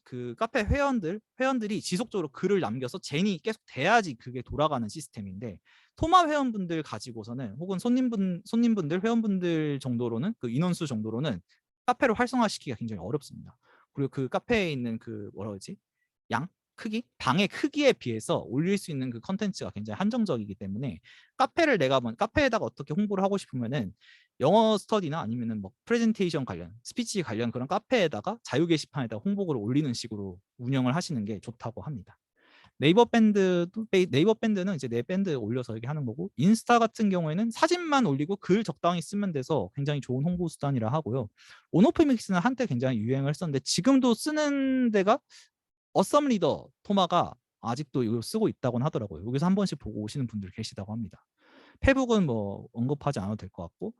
A: 그 카페 회원들이 지속적으로 글을 남겨서 젠이 계속 돼야지 그게 돌아가는 시스템인데, 토마 회원분들 가지고서는 혹은 손님분들 회원분들 정도로는 그 인원수 정도로는 카페를 활성화시키기가 굉장히 어렵습니다. 그리고 그 카페에 있는 그 뭐라 그러지? 크기? 방의 크기에 비해서 올릴 수 있는 그 컨텐츠가 굉장히 한정적이기 때문에 카페에다가 어떻게 홍보를 하고 싶으면은 영어 스터디나 아니면은 뭐 프레젠테이션 관련, 스피치 관련 그런 카페에다가 자유 게시판에다가 홍보글을 올리는 식으로 운영을 하시는 게 좋다고 합니다. 네이버 밴드는 이제 내 밴드 올려서 이렇게 하는 거고, 인스타 같은 경우에는 사진만 올리고 글 적당히 쓰면 돼서 굉장히 좋은 홍보 수단이라 하고요. 온오프 믹스는 한때 굉장히 유행을 했었는데 지금도 쓰는 데가 어썸 리더 토마가 아직도 이거 쓰고 있다고는 하더라고요. 여기서 한 번씩 보고 오시는 분들 계시다고 합니다. 페북은 뭐 언급하지 않아도 될 것 같고,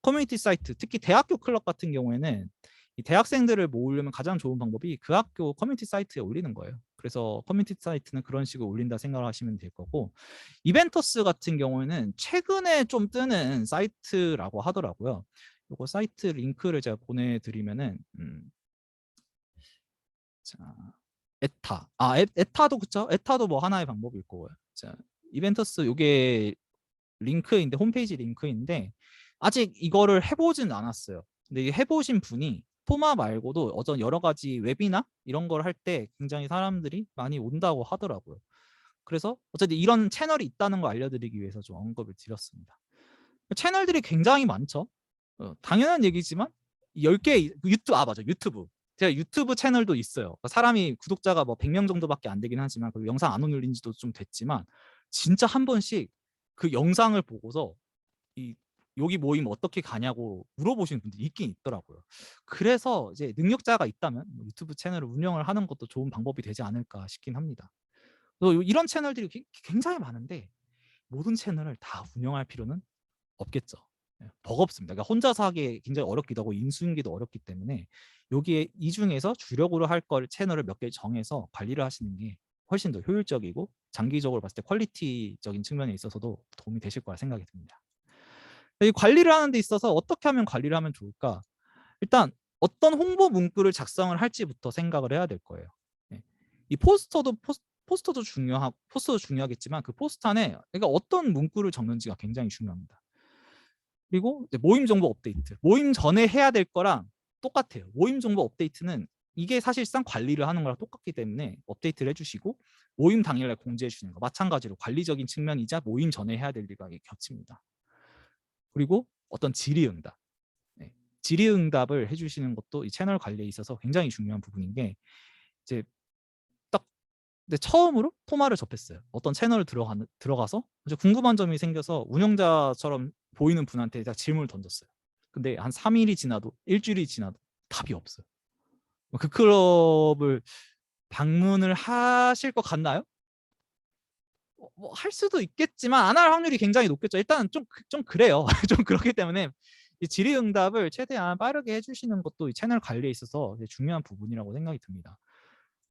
A: 커뮤니티 사이트, 특히 대학교 클럽 같은 경우에는 이 대학생들을 모으려면 가장 좋은 방법이 그 학교 커뮤니티 사이트에 올리는 거예요. 그래서 커뮤니티 사이트는 그런 식으로 올린다 생각을 하시면 될 거고, 이벤터스 같은 경우에는 최근에 좀 뜨는 사이트라고 하더라고요. 이거 사이트 링크를 제가 보내드리면은 자, 에타도 그쵸? 에타도 뭐 하나의 방법일 거고요. 자, 이벤터스 요게 링크인데, 홈페이지 링크인데 아직 이거를 해보진 않았어요. 근데 이 해보신 분이 토마 말고도 어떤 여러 가지 웹이나 이런 걸 할 때 굉장히 사람들이 많이 온다고 하더라고요. 그래서 어쨌든 이런 채널이 있다는 거 알려드리기 위해서 좀 언급을 드렸습니다. 채널들이 굉장히 많죠. 당연한 얘기지만 10개 맞아, 유튜브. 제가 유튜브 채널도 있어요. 사람이 구독자가 뭐 100명 정도밖에 안 되긴 하지만, 그리고 영상 안 올린 지도 좀 됐지만 진짜 한 번씩 그 영상을 보고서 여기 모임 어떻게 가냐고 물어보시는 분들이 있긴 있더라고요. 그래서 이제 능력자가 있다면 유튜브 채널을 운영을 하는 것도 좋은 방법이 되지 않을까 싶긴 합니다. 그래서 이런 채널들이 굉장히 많은데 모든 채널을 다 운영할 필요는 없겠죠. 버겁습니다. 그러니까 혼자서 하기 굉장히 어렵기도 하고 인수인계도 어렵기 때문에 여기에 이 중에서 주력으로 할 걸 채널을 몇 개 정해서 관리를 하시는 게 훨씬 더 효율적이고 장기적으로 봤을 때 퀄리티적인 측면에 있어서도 도움이 되실 거라 생각이 듭니다. 이 관리를 하는 데 있어서 어떻게 하면 관리를 하면 좋을까? 일단 어떤 홍보 문구를 작성을 할지부터 생각을 해야 될 거예요. 네. 이 포스터도 중요하겠지만 그 포스터 안에 그러니까 어떤 문구를 적는지가 굉장히 중요합니다. 그리고 이제 모임 정보 업데이트. 모임 전에 해야 될 거랑 똑같아요. 모임 정보 업데이트는 이게 사실상 관리를 하는 거랑 똑같기 때문에 업데이트를 해주시고 모임 당일날 공지해 주시는 거 마찬가지로 관리적인 측면이자 모임 전에 해야 될 일과 겹칩니다. 그리고 어떤 질의응답. 네. 질의응답을 해주시는 것도 이 채널 관리에 있어서 굉장히 중요한 부분인 게 이제 딱 근데 처음으로 토마를 접했어요. 어떤 채널을 들어가서 이제 궁금한 점이 생겨서 운영자처럼 보이는 분한테 딱 질문을 던졌어요. 근데 한 3일이 지나도 일주일이 지나도 답이 없어요. 그 클럽을 방문을 하실 것 같나요? 뭐 할 수도 있겠지만 안 할 확률이 굉장히 높겠죠. 일단은 좀 그래요. 좀 그렇기 때문에 이 질의응답을 최대한 빠르게 해주시는 것도 이 채널 관리에 있어서 중요한 부분이라고 생각이 듭니다.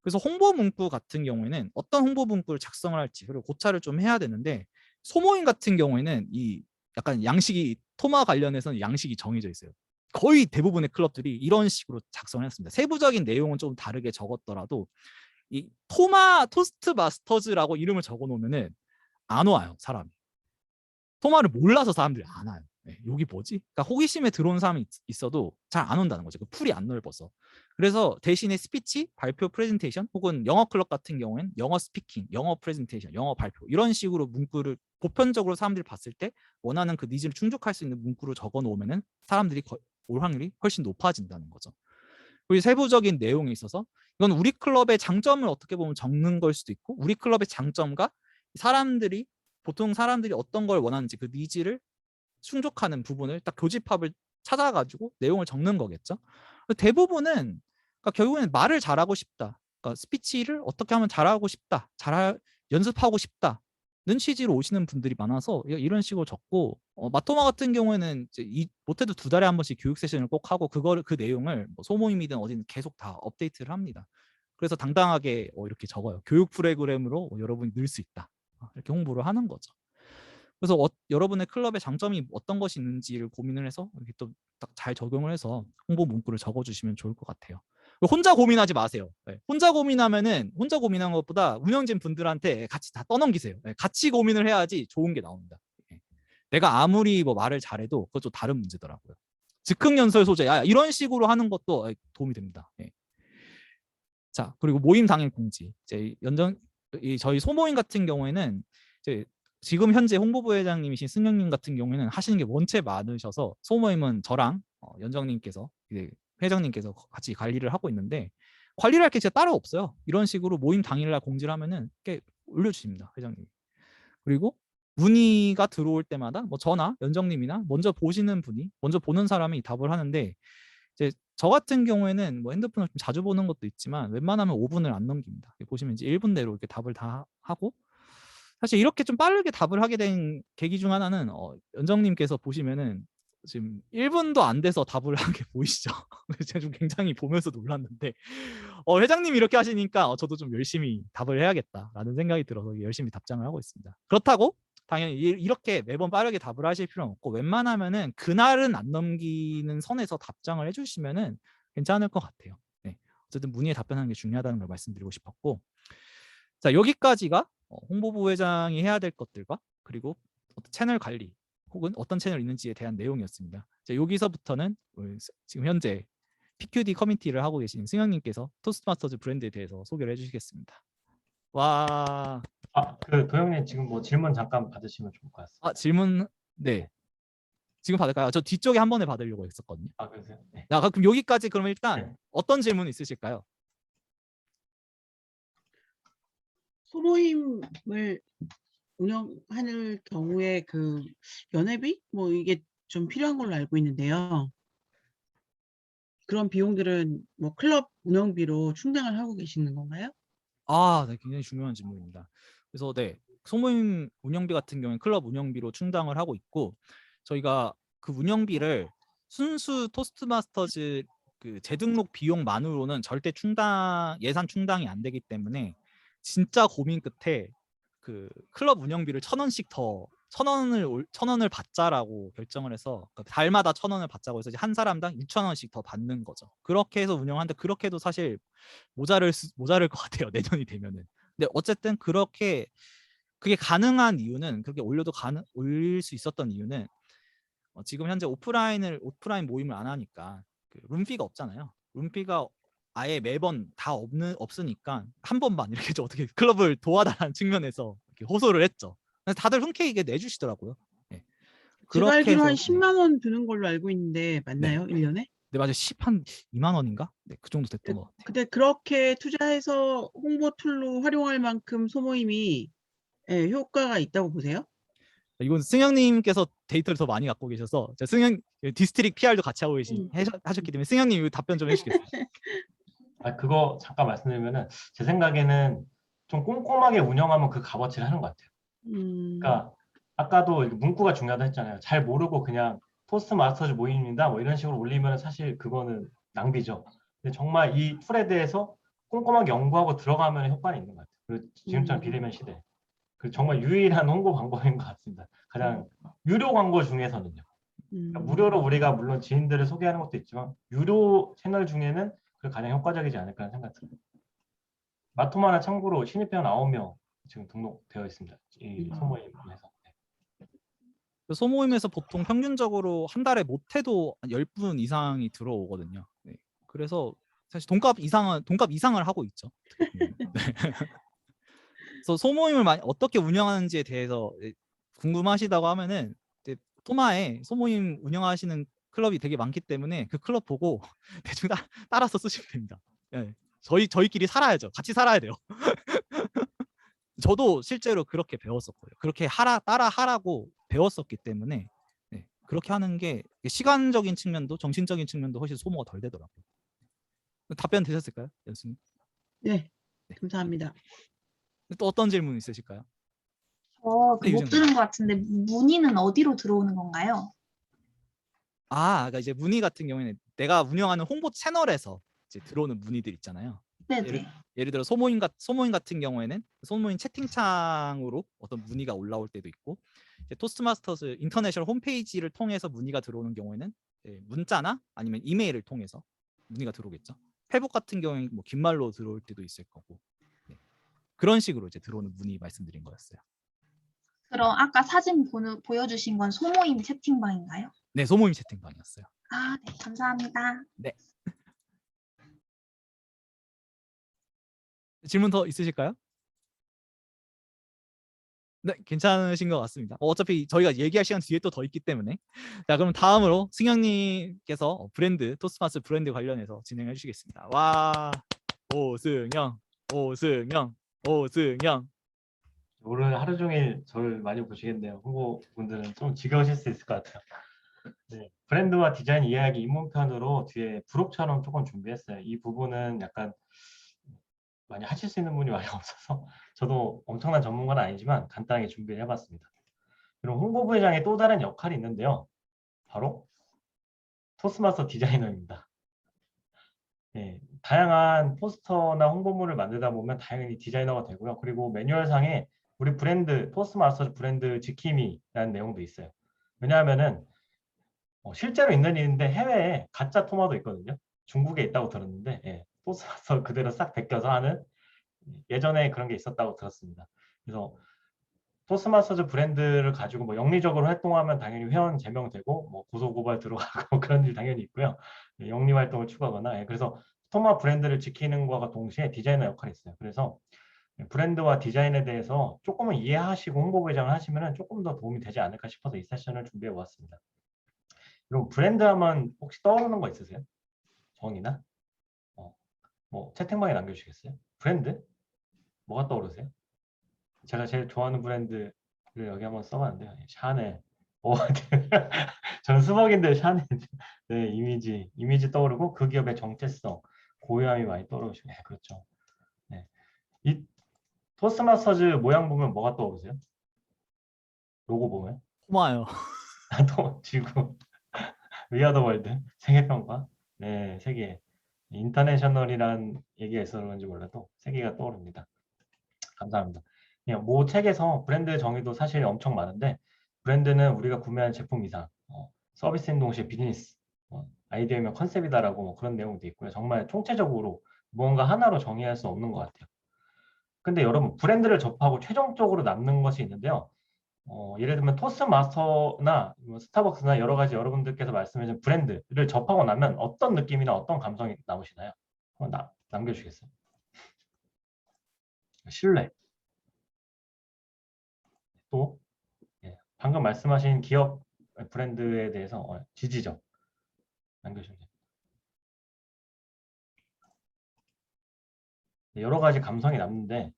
A: 그래서 홍보 문구 같은 경우에는 어떤 홍보 문구를 작성을 할지 그리고 고찰을 좀 해야 되는데 소모임 같은 경우에는 이 약간 양식이 토마 관련해서는 양식이 정해져 있어요. 거의 대부분의 클럽들이 이런 식으로 작성을 했습니다. 세부적인 내용은 좀 다르게 적었더라도 이 토스트 마스터즈라고 이름을 적어 놓으면은 안 와요, 사람이. 토마를 몰라서 사람들이 안 와요. 네, 여기 뭐지? 그러니까 호기심에 들어온 사람이 있어도 잘 안 온다는 거죠. 그 풀이 안 넓어서. 그래서 대신에 스피치, 발표 프레젠테이션 혹은 영어 클럽 같은 경우에는 영어 스피킹, 영어 프레젠테이션, 영어 발표 이런 식으로 문구를 보편적으로 사람들이 봤을 때 원하는 그 니즈를 충족할 수 있는 문구를 적어 놓으면은 사람들이 올 확률이 훨씬 높아진다는 거죠. 그리고 세부적인 내용에 있어서 이건 우리 클럽의 장점을 어떻게 보면 적는 걸 수도 있고 우리 클럽의 장점과 보통 사람들이 어떤 걸 원하는지 그 니즈를 충족하는 부분을 딱 교집합을 찾아가지고 내용을 적는 거겠죠. 대부분은 그러니까 결국에는 말을 잘하고 싶다. 그러니까 스피치를 어떻게 하면 잘하고 싶다. 연습하고 싶다는 취지로 오시는 분들이 많아서 이런 식으로 적고 마토마 같은 경우에는 이제 못해도 2달에 한 번씩 교육 세션을 꼭 하고 그 내용을 뭐 소모임이든 어디든 계속 다 업데이트를 합니다. 그래서 당당하게 이렇게 적어요. 교육 프로그램으로 여러분이 늘 수 있다. 이렇게 홍보를 하는 거죠. 그래서 여러분의 클럽의 장점이 어떤 것이 있는지를 고민을 해서 이렇게 또 딱 잘 적용을 해서 홍보 문구를 적어주시면 좋을 것 같아요. 혼자 고민하지 마세요. 네. 혼자 고민하는 것보다 운영진 분들한테 같이 다 떠넘기세요. 네. 같이 고민을 해야지 좋은 게 나옵니다. 네. 내가 아무리 뭐 말을 잘해도 그것도 다른 문제더라고요. 즉흥연설 소재 이런 식으로 하는 것도 도움이 됩니다. 네. 자, 그리고 모임 당일 공지. 저희 소모임 같은 경우에는 지금 현재 홍보부회장님이신 승영님 같은 경우에는 하시는 게 원체 많으셔서 소모임은 저랑 연정님께서 회장님께서 같이 관리를 하고 있는데 관리를 할 게 진짜 따로 없어요. 이런 식으로 모임 당일날 공지를 하면은 이렇게 올려주십니다, 회장님. 그리고 문의가 들어올 때마다 뭐 저나 연정님이나 먼저 보는 사람이 답을 하는데 이제 저 같은 경우에는 뭐 핸드폰을 좀 자주 보는 것도 있지만 웬만하면 5분을 안 넘깁니다. 보시면 이제 1분 내로 이렇게 답을 다 하고 사실 이렇게 좀 빠르게 답을 하게 된 계기 중 하나는 연정님께서 보시면은 지금 1분도 안 돼서 답을 한 게 보이시죠? 제가 좀 굉장히 보면서 놀랐는데 회장님이 이렇게 하시니까 저도 좀 열심히 답을 해야겠다라는 생각이 들어서 열심히 답장을 하고 있습니다. 그렇다고 당연히 이렇게 매번 빠르게 답을 하실 필요는 없고 웬만하면은 그날은 안 넘기는 선에서 답장을 해주시면은 괜찮을 것 같아요. 네. 어쨌든 문의에 답변하는 게 중요하다는 걸 말씀드리고 싶었고 자 여기까지가 홍보부 회장이 해야 될 것들과 그리고 채널 관리 혹은 어떤 채널이 있는지에 대한 내용이었습니다. 자, 여기서부터는 지금 현재 PQD 커뮤니티를 하고 계신 승영님께서 토스트마스터즈 브랜드에 대해서 소개를 해주시겠습니다. 와.
I: 도영님 지금 뭐 질문 잠깐 받으시면 좋을 것 같습니다.
A: 질문 네. 지금 받을까요? 저 뒤쪽에 한 번에 받으려고 했었거든요.
I: 그러세요? 네.
A: 그럼 여기까지 그러면 일단
I: 네.
A: 어떤 질문 있으실까요?
D: 소모임을 운영하는 경우에 그 연회비 뭐 이게 좀 필요한 걸로 알고 있는데요. 그런 비용들은 뭐 클럽 운영비로 충당을 하고 계시는 건가요?
A: 네, 굉장히 중요한 질문입니다. 그래서 네, 소모임 운영비 같은 경우는 클럽 운영비로 충당을 하고 있고 저희가 그 운영비를 순수 토스트마스터즈 그 재등록 비용만으로는 절대 예산 충당이 안 되기 때문에 진짜 고민 끝에 그 클럽 운영비를 1,000원씩 더 1,000원을 받자라고 결정을 해서 그 달마다 1,000원을 받자고 해서 이제 한 사람당 6,000원씩 더 받는 거죠. 그렇게 해서 운영하는데 그렇게 해도 사실 모자를 것 같아요. 내년이 되면은. 근데 어쨌든 그렇게 그게 가능한 이유는 그렇게 올릴 수 있었던 이유는 지금 현재 오프라인 모임을 안 하니까 그 룸피가 없잖아요. 룸피가 아예 매번 다 없으니까 한 번만 이렇게 좀 어떻게 클럽을 도와달라는 측면에서 이렇게 호소를 했죠. 그래서 다들 흔쾌히 이게 내주시더라고요. 네.
D: 제가
A: 그렇게
D: 알기로 한
A: 해서
D: 10만 원 드는 걸로 알고 있는데 맞나요? 1년에?
A: 네, 맞아요. 한 2만 원인가? 네, 그 정도 됐던 것 같아요.
D: 근데 그렇게 투자해서 홍보 툴로 활용할 만큼 소모임이 예, 효과가 있다고 보세요?
A: 이건 승영님께서 데이터를 더 많이 갖고 계셔서 승영 디스트릭 PR도 같이 하고 하셨기 때문에 승영님 이거 답변 좀 해주시겠어요?
I: 그거 잠깐 말씀드리면은 제 생각에는 좀 꼼꼼하게 운영하면 그 값어치를 하는 것 같아요. 그러니까 아까도 문구가 중요하다 했잖아요. 잘 모르고 그냥 토스트마스터즈 모임입니다. 뭐 이런 식으로 올리면 사실 그거는 낭비죠. 근데 정말 이 툴에 대해서 꼼꼼하게 연구하고 들어가면 효과는 있는 것 같아요. 그리고 지금처럼 비대면 시대. 그 정말 유일한 홍보 방법인 것 같습니다. 가장 유료 광고 중에서는요. 그러니까 무료로 우리가 물론 지인들을 소개하는 것도 있지만 유료 채널 중에는 그 가장 효과적이지 않을까 하는 생각이 듭니다. 마토마나 참고로 신입회원 9명 지금 등록되어 있습니다. 이 소모임에서.
A: 그 소모임에서 보통 평균적으로 한 달에 못해도 10분 이상이 들어오거든요. 네. 그래서 사실 돈값 이상을 하고 있죠. 네. 그래서 소모임을 어떻게 운영하는지에 대해서 궁금하시다고 하면은 토마에 소모임 운영하시는 클럽이 되게 많기 때문에 그 클럽 보고 대충 따라서 쓰시면 됩니다. 네. 저희끼리 살아야죠. 같이 살아야 돼요. 저도 실제로 그렇게 배웠었고요. 그렇게 따라 하라고 배웠었기 때문에 네, 그렇게 하는 게 시간적인 측면도 정신적인 측면도 훨씬 소모가 덜 되더라고요. 답변 되셨을까요, 연수님?
D: 네, 감사합니다.
A: 또 어떤 질문 있으실까요?
G: 못 들은 것 같은데 문의는 어디로 들어오는 건가요?
A: 그러니까 이제 문의 같은 경우에는 내가 운영하는 홍보 채널에서 이제 들어오는 문의들 있잖아요.
G: 네네.
A: 예를 들어 소모임 같은 경우에는 소모임 채팅창으로 어떤 문의가 올라올 때도 있고, 이제 토스트마스터즈 인터내셔널 홈페이지를 통해서 문의가 들어오는 경우에는 문자나 아니면 이메일을 통해서 문의가 들어오겠죠. 페북 같은 경우에는 뭐 긴 말로 들어올 때도 있을 거고, 네. 그런 식으로 이제 들어오는 문의 말씀드린 거였어요.
G: 그럼 아까 사진 보여주신 건 소모임 채팅방인가요?
A: 네, 소모임 채팅방이었어요.
G: 네, 감사합니다.
A: 네. 질문 더 있으실까요? 네, 괜찮으신 것 같습니다. 어차피 저희가 얘기할 시간 뒤에 또 더 있기 때문에. 자, 그럼 다음으로 승영님께서 토스마스 브랜드 관련해서 진행해 주시겠습니다. 와, 오승영.
I: 오늘 하루 종일 저를 많이 보시겠네요. 홍보분들은 좀 지겨우실 수 있을 것 같아요. 네, 브랜드와 디자인 이야기 입문편으로 뒤에 부록처럼 조금 준비했어요. 이 부분은 약간 많이 하실 수 있는 분이 많이 없어서 저도 엄청난 전문가는 아니지만 간단하게 준비를 해봤습니다. 그럼 홍보부회장의 또 다른 역할이 있는데요. 바로 토스마스터 디자이너입니다. 네, 다양한 포스터나 홍보물을 만들다 보면 당연히 디자이너가 되고요. 그리고 매뉴얼상에 우리 브랜드, 토스마스터 브랜드 지킴이라는 내용도 있어요. 왜냐하면은 실제로 있는 일인데 해외에 가짜 토마도 있거든요. 중국에 있다고 들었는데 토스마스터 그대로 싹 베껴서 하는 예전에 그런 게 있었다고 들었습니다. 그래서 토스마스터즈 브랜드를 가지고 뭐 영리적으로 활동하면 당연히 회원 제명되고 뭐 고소고발 들어가고 그런 일 당연히 있고요. 영리 활동을 추구하거나 그래서 토마 브랜드를 지키는 것과 동시에 디자이너 역할이 있어요. 그래서 브랜드와 디자인에 대해서 조금은 이해하시고 홍보부회장을 하시면 조금 더 도움이 되지 않을까 싶어서 이 세션을 준비해 보았습니다. 그럼 브랜드 하면 혹시 떠오르는 거 있으세요? 정이나? 뭐 채팅방에 남겨주시겠어요? 브랜드? 뭐가 떠오르세요? 제가 제일 좋아하는 브랜드를 여기 한번 써봤는데요. 샤넬. 전 수박인데 샤넬. 네, 이미지 떠오르고 그 기업의 정체성, 고유함이 많이 떠오르시고, 네, 그렇죠. 네, 이 토스마스터즈 모양 보면 뭐가 떠오르세요? 로고 보면?
A: 토마요.
I: 또 지구, 위아더 월드, 세계평가, 네, 세계. 인터내셔널이란 얘기가 있어서 그런지 몰라도 세계가 떠오릅니다. 감사합니다. 그냥 모 책에서 브랜드 정의도 사실 엄청 많은데 브랜드는 우리가 구매한 제품 이상, 서비스인 동시에 비즈니스, 아이디어면 컨셉이다라고 뭐 그런 내용도 있고요. 정말 총체적으로 무언가 하나로 정의할 수 없는 것 같아요. 근데 여러분 브랜드를 접하고 최종적으로 남는 것이 있는데요. 예를 들면 토스마스터나 뭐 스타벅스나 여러 가지 여러분들께서 말씀해주신 브랜드를 접하고 나면 어떤 느낌이나 어떤 감성이 남으시나요? 한번 남겨주시겠어요? 신뢰. 또 방금 말씀하신 기업 브랜드에 대해서 지지적 남겨주세요. 여러 가지 감성이 남는데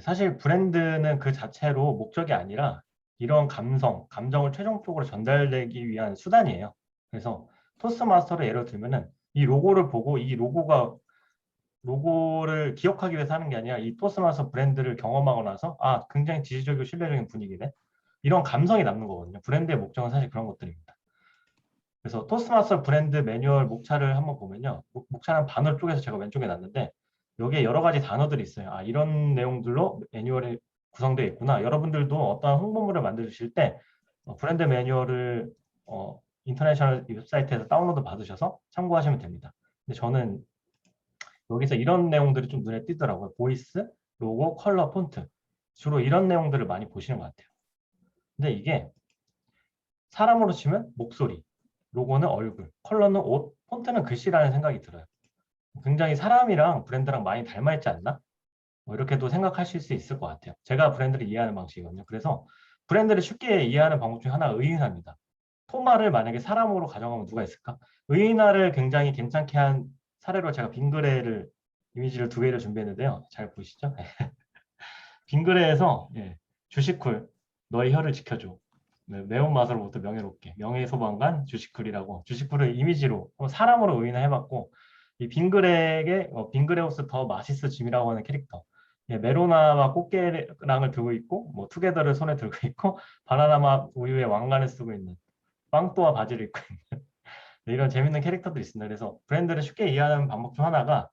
I: 사실 브랜드는 그 자체로 목적이 아니라 이런 감정을 최종적으로 전달되기 위한 수단이에요. 그래서 토스마스터를 예를 들면은 이 로고를 보고 이 로고를 기억하기 위해서 하는 게 아니라 이 토스마스터 브랜드를 경험하고 나서 아, 굉장히 지지적이고 신뢰적인 분위기네. 이런 감성이 남는 거거든요. 브랜드의 목적은 사실 그런 것들입니다. 그래서 토스마스터 브랜드 매뉴얼 목차를 한번 보면요. 목차는 반을 쪼개서 제가 왼쪽에 놨는데 여기에 여러 가지 단어들이 있어요. 아, 이런 내용들로 매뉴얼이 구성되어 있구나. 여러분들도 어떠한 홍보물을 만드실 때 브랜드 매뉴얼을 인터내셔널 웹사이트에서 다운로드 받으셔서 참고하시면 됩니다. 근데 저는 여기서 이런 내용들이 좀 눈에 띄더라고요. 보이스, 로고, 컬러, 폰트. 주로 이런 내용들을 많이 보시는 것 같아요. 근데 이게 사람으로 치면 목소리, 로고는 얼굴, 컬러는 옷, 폰트는 글씨라는 생각이 들어요. 굉장히 사람이랑 브랜드랑 많이 닮아있지 않나? 뭐 이렇게도 생각하실 수 있을 것 같아요. 제가 브랜드를 이해하는 방식이거든요. 그래서 브랜드를 쉽게 이해하는 방법 중에 하나가 의인화입니다. 토마를 만약에 사람으로 가정하면 누가 있을까? 의인화를 굉장히 괜찮게 한 사례로 제가 빙그레를 이미지를 2개를 준비했는데요. 잘 보시죠? 빙그레에서 주식쿨 너의 혀를 지켜줘. 매운맛으로부터 명예롭게 명예소방관 주식쿨이라고 주식쿨을 이미지로 사람으로 의인화해봤고 이 빙그레에게 빙그레우스 더 마시스 짐이라고 하는 캐릭터 메로나와 꽃게랑을 들고 있고 뭐 투게더를 손에 들고 있고 바나나맛 우유에 왕관을 쓰고 있는 빵또와 바지를 입고 있는 이런 재밌는 캐릭터들이 있습니다. 그래서 브랜드를 쉽게 이해하는 방법 중 하나가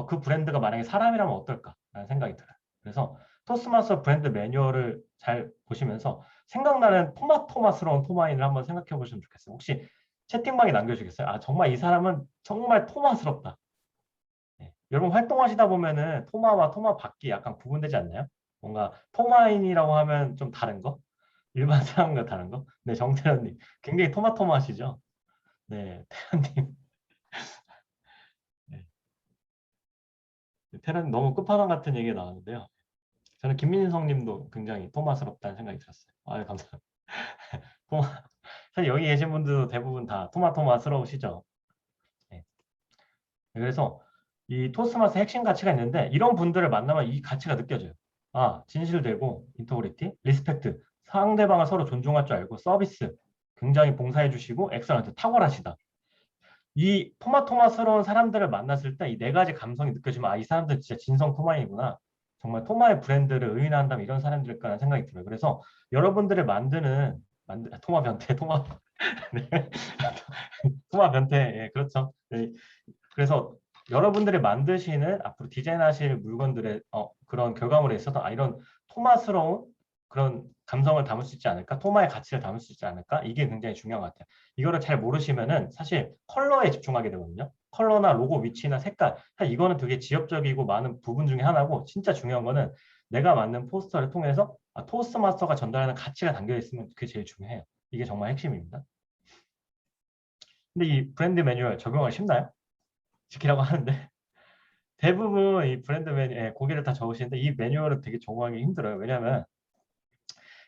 I: 그 브랜드가 만약에 사람이라면 어떨까라는 생각이 들어요. 그래서 토스마스터 브랜드 매뉴얼을 잘 보시면서 생각나는 토마스러운 토마인을 한번 생각해 보시면 좋겠어요. 혹시 채팅방에 남겨주겠어요? 아, 정말 이 사람은 정말 토마스럽다. 여러분 활동하시다 보면은 토마와 토마 밖이 약간 구분되지 않나요? 뭔가 토마인이라고 하면 좀 다른 거? 일반 사람과 다른 거? 네, 정태현님. 굉장히 토마토마시죠? 네, 태현님. 네. 태현님 너무 끝판왕 같은 얘기가 나왔는데요. 저는 김민성 님도 굉장히 토마스럽다는 생각이 들었어요. 아유, 감사합니다. 사실 여기 계신 분들도 대부분 다 토마스러우시죠? 네. 그래서 이 토스마스 핵심 가치가 있는데 이런 분들을 만나면 이 가치가 느껴져요. 아, 진실되고 인터그리티, 리스펙트, 상대방을 서로 존중할 줄 알고 서비스, 굉장히 봉사해 주시고 엑셀런트, 탁월하시다. 이 토마스러운 사람들을 만났을 때 이 4가지 감성이 느껴지면 아, 이 사람들 진짜 진성 토마이구나. 정말 토마의 브랜드를 의인화한다면 이런 사람들일까라는 생각이 들어요. 그래서 여러분들을 만드는 토마 변태, 네. 토마 변태, 예, 그렇죠. 네. 그래서 여러분들이 만드시는 앞으로 디자인하실 물건들의 그런 결과물에 있어서 이런 토마스러운 그런 감성을 담을 수 있지 않을까? 토마의 가치를 담을 수 있지 않을까? 이게 굉장히 중요한 것 같아요. 이거를 잘 모르시면은 사실 컬러에 집중하게 되거든요. 컬러나 로고 위치나 색깔. 사실 이거는 되게 지엽적이고 많은 부분 중에 하나고 진짜 중요한 거는 내가 만든 포스터를 통해서 토스마스터가 전달하는 가치가 담겨 있으면 그게 제일 중요해요. 이게 정말 핵심입니다. 근데 이 브랜드 매뉴얼 적용하기 쉽나요? 지키라고 하는데 대부분 이 브랜드 매뉴얼 고개를 다 적으시는데 이 매뉴얼은 되게 적용하기 힘들어요. 왜냐하면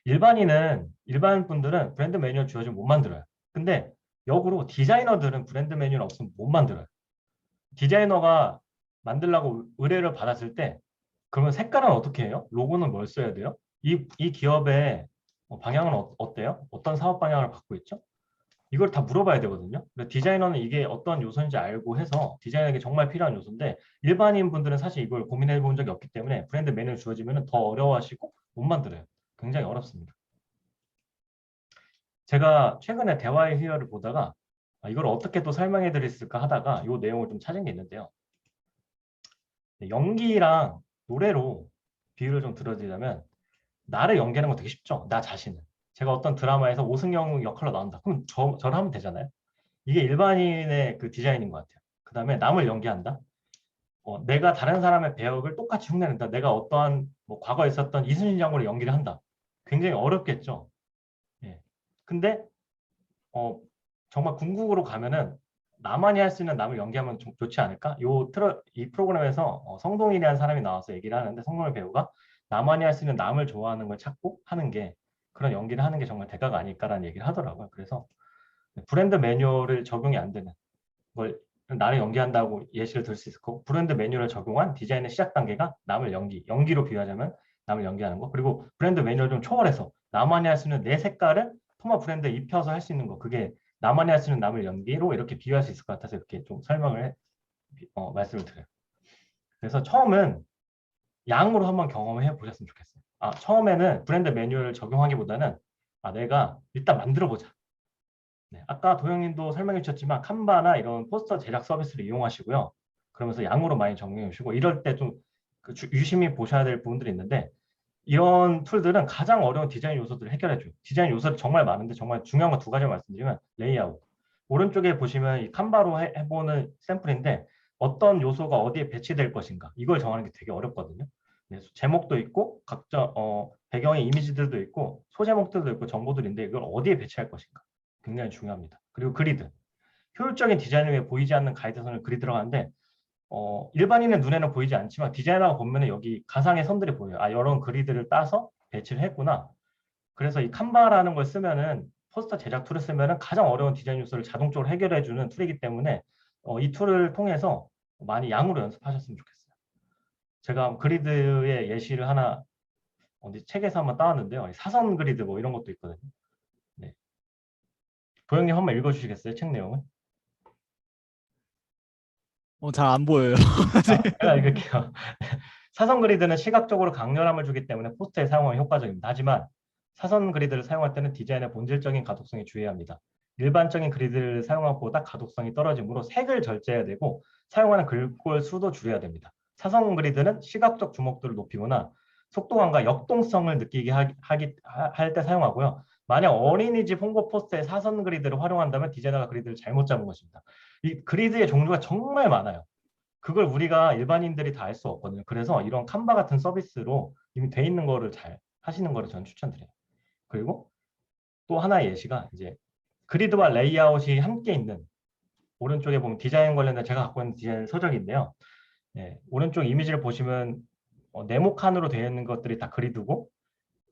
I: 일반 분들은 브랜드 매뉴얼 주어지면 못 만들어요. 근데 역으로 디자이너들은 브랜드 매뉴얼 없으면 못 만들어요. 디자이너가 만들라고 의뢰를 받았을 때 그러면 색깔은 어떻게 해요? 로고는 뭘 써야 돼요? 이 기업의 방향은 어때요? 어떤 사업 방향을 갖고 있죠? 이걸 다 물어봐야 되거든요. 디자이너는 이게 어떤 요소인지 알고 해서 디자이너에게 정말 필요한 요소인데 일반인 분들은 사실 이걸 고민해 본 적이 없기 때문에 브랜드 매뉴얼 주어지면 더 어려워하시고 못 만들어요. 굉장히 어렵습니다. 제가 최근에 대화의 희열을 보다가 이걸 어떻게 또 설명해 드릴 수 있을까 하다가 이 내용을 좀 찾은 게 있는데요. 네, 연기랑 노래로 비유를 좀 들어드리자면 나를 연기하는 건 되게 쉽죠. 나 자신을. 제가 어떤 드라마에서 오승영 역할로 나온다. 그럼 저를 하면 되잖아요. 이게 일반인의 그 디자인인 것 같아요. 그 다음에 남을 연기한다. 내가 다른 사람의 배역을 똑같이 흉내낸다. 내가 어떠한 뭐 과거에 있었던 이순신 장군을 연기를 한다. 굉장히 어렵겠죠. 예. 근데 정말 궁극으로 가면은 나만이 할 수 있는 남을 연기하면 좀 좋지 않을까? 이 프로그램에서 성동일이라는 사람이 나와서 얘기를 하는데 성동일 배우가 나만이 할 수 있는 남을 좋아하는 걸 찾고 하는 게 그런 연기를 하는 게 정말 대가가 아닐까라는 얘기를 하더라고요. 그래서 브랜드 매뉴얼을 적용이 안 되는 걸 나를 연기한다고 예시를 들 수 있을 거고 브랜드 매뉴얼을 적용한 디자인의 시작 단계가 남을 연기로 비유하자면 남을 연기하는 거 그리고 브랜드 매뉴얼 좀 초월해서 나만이 할 수 있는 내 색깔을 토마 브랜드에 입혀서 할 수 있는 거 그게 나만이 할 수 있는 남을 연기로 이렇게 비유할 수 있을 것 같아서 이렇게 좀 설명을 말씀을 드려요. 그래서 처음은 양으로 한번 경험해 보셨으면 좋겠어요. 처음에는 브랜드 매뉴얼을 적용하기보다는 내가 일단 만들어 보자. 네, 아까 도영님도 설명해 주셨지만 칸바나 이런 포스터 제작 서비스를 이용하시고요. 그러면서 양으로 많이 적용해 주시고 이럴 때 좀 유심히 보셔야 될 부분들이 있는데 이런 툴들은 가장 어려운 디자인 요소들을 해결해 줘요. 디자인 요소는 정말 많은데 정말 중요한 거 두 가지 말씀드리면 레이아웃. 오른쪽에 보시면 이 칸바로 해보는 샘플인데 어떤 요소가 어디에 배치될 것인가 이걸 정하는 게 되게 어렵거든요. 네, 제목도 있고 각자 배경의 이미지들도 있고 소제목들도 있고 정보들인데 이걸 어디에 배치할 것인가 굉장히 중요합니다. 그리고 그리드. 효율적인 디자인을 위해 보이지 않는 가이드선을 그리 들어가는데 일반인의 눈에는 보이지 않지만 디자이너가 보면 여기 가상의 선들이 보여요. 이런 그리드를 따서 배치를 했구나. 그래서 이 칸바라는 걸 쓰면은 포스터 제작 툴을 쓰면은 가장 어려운 디자인 요소를 자동적으로 해결해주는 툴이기 때문에 이 툴을 통해서 많이 양으로 연습하셨으면 좋겠어요. 제가 그리드의 예시를 하나 책에서 한번 따왔는데요. 사선 그리드 뭐 이런 것도 있거든요. 네. 도영님 한번 읽어주시겠어요? 책 내용을?
A: 잘 안 보여요.
I: 제가 읽을게요. 사선 그리드는 시각적으로 강렬함을 주기 때문에 포스터에 사용하면 효과적입니다. 하지만 사선 그리드를 사용할 때는 디자인의 본질적인 가독성에 주의해야 합니다. 일반적인 그리드를 사용한 것보다 가독성이 떨어지므로 색을 절제해야 되고 사용하는 글꼴 수도 줄여야 됩니다. 사선 그리드는 시각적 주목도를 높이거나 속도감과 역동성을 느끼게 할 때 사용하고요. 만약 어린이집 홍보 포스터에 사선 그리드를 활용한다면 디자이너가 그리드를 잘못 잡은 것입니다. 이 그리드의 종류가 정말 많아요. 그걸 우리가 일반인들이 다 알 수 없거든요. 그래서 이런 칸바 같은 서비스로 이미 돼 있는 거를 잘 하시는 거를 저는 추천드려요. 그리고 또 하나의 예시가 이제 그리드와 레이아웃이 함께 있는 오른쪽에 보면 디자인 관련된 제가 갖고 있는 디자인 서적인데요. 네, 오른쪽 이미지를 보시면 네모칸으로 되어 있는 것들이 다 그리드고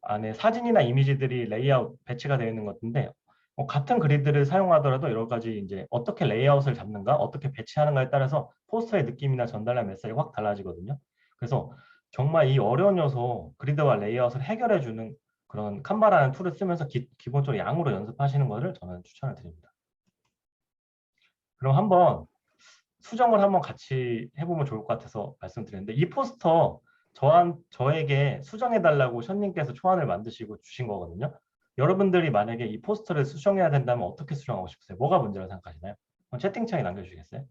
I: 안에 사진이나 이미지들이 레이아웃 배치가 되어 있는 것인데 같은 그리드를 사용하더라도 여러 가지 이제 어떻게 레이아웃을 잡는가, 어떻게 배치하는가에 따라서 포스터의 느낌이나 전달할 메시지가 확 달라지거든요. 그래서 정말 이 어려운 요소 그리드와 레이아웃을 해결해주는 그런 칸바라는 툴을 쓰면서 기본적으로 양으로 연습하시는 것을 저는 추천을 드립니다. 그럼 한번 수정을 한번 같이 해보면 좋을 것 같아서 말씀드렸는데 이 포스터 저에게 수정해달라고 션님께서 초안을 만드시고 주신 거거든요. 여러분들이 만약에 이 포스터를 수정해야 된다면 어떻게 수정하고 싶으세요? 뭐가 문제라고 생각하시나요? 채팅창에 남겨주시겠어요?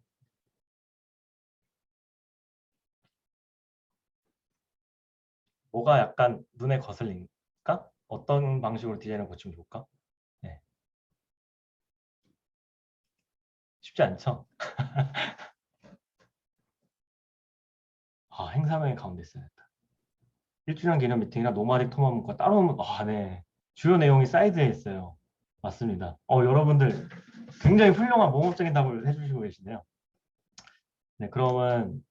I: 뭐가 약간 눈에 거슬릴까? 어떤 방식으로 디자인을 고치면 좋을까? 네. 쉽지 않죠? 행사명이 가운데 있어야겠다. 1주년 기념 미팅이나 노마딕 토마 문과 따로 네. 주요 내용이 사이드에 있어요. 맞습니다. 여러분들 굉장히 훌륭한 모범적인 답을 해주시고 계시네요. 네, 그러면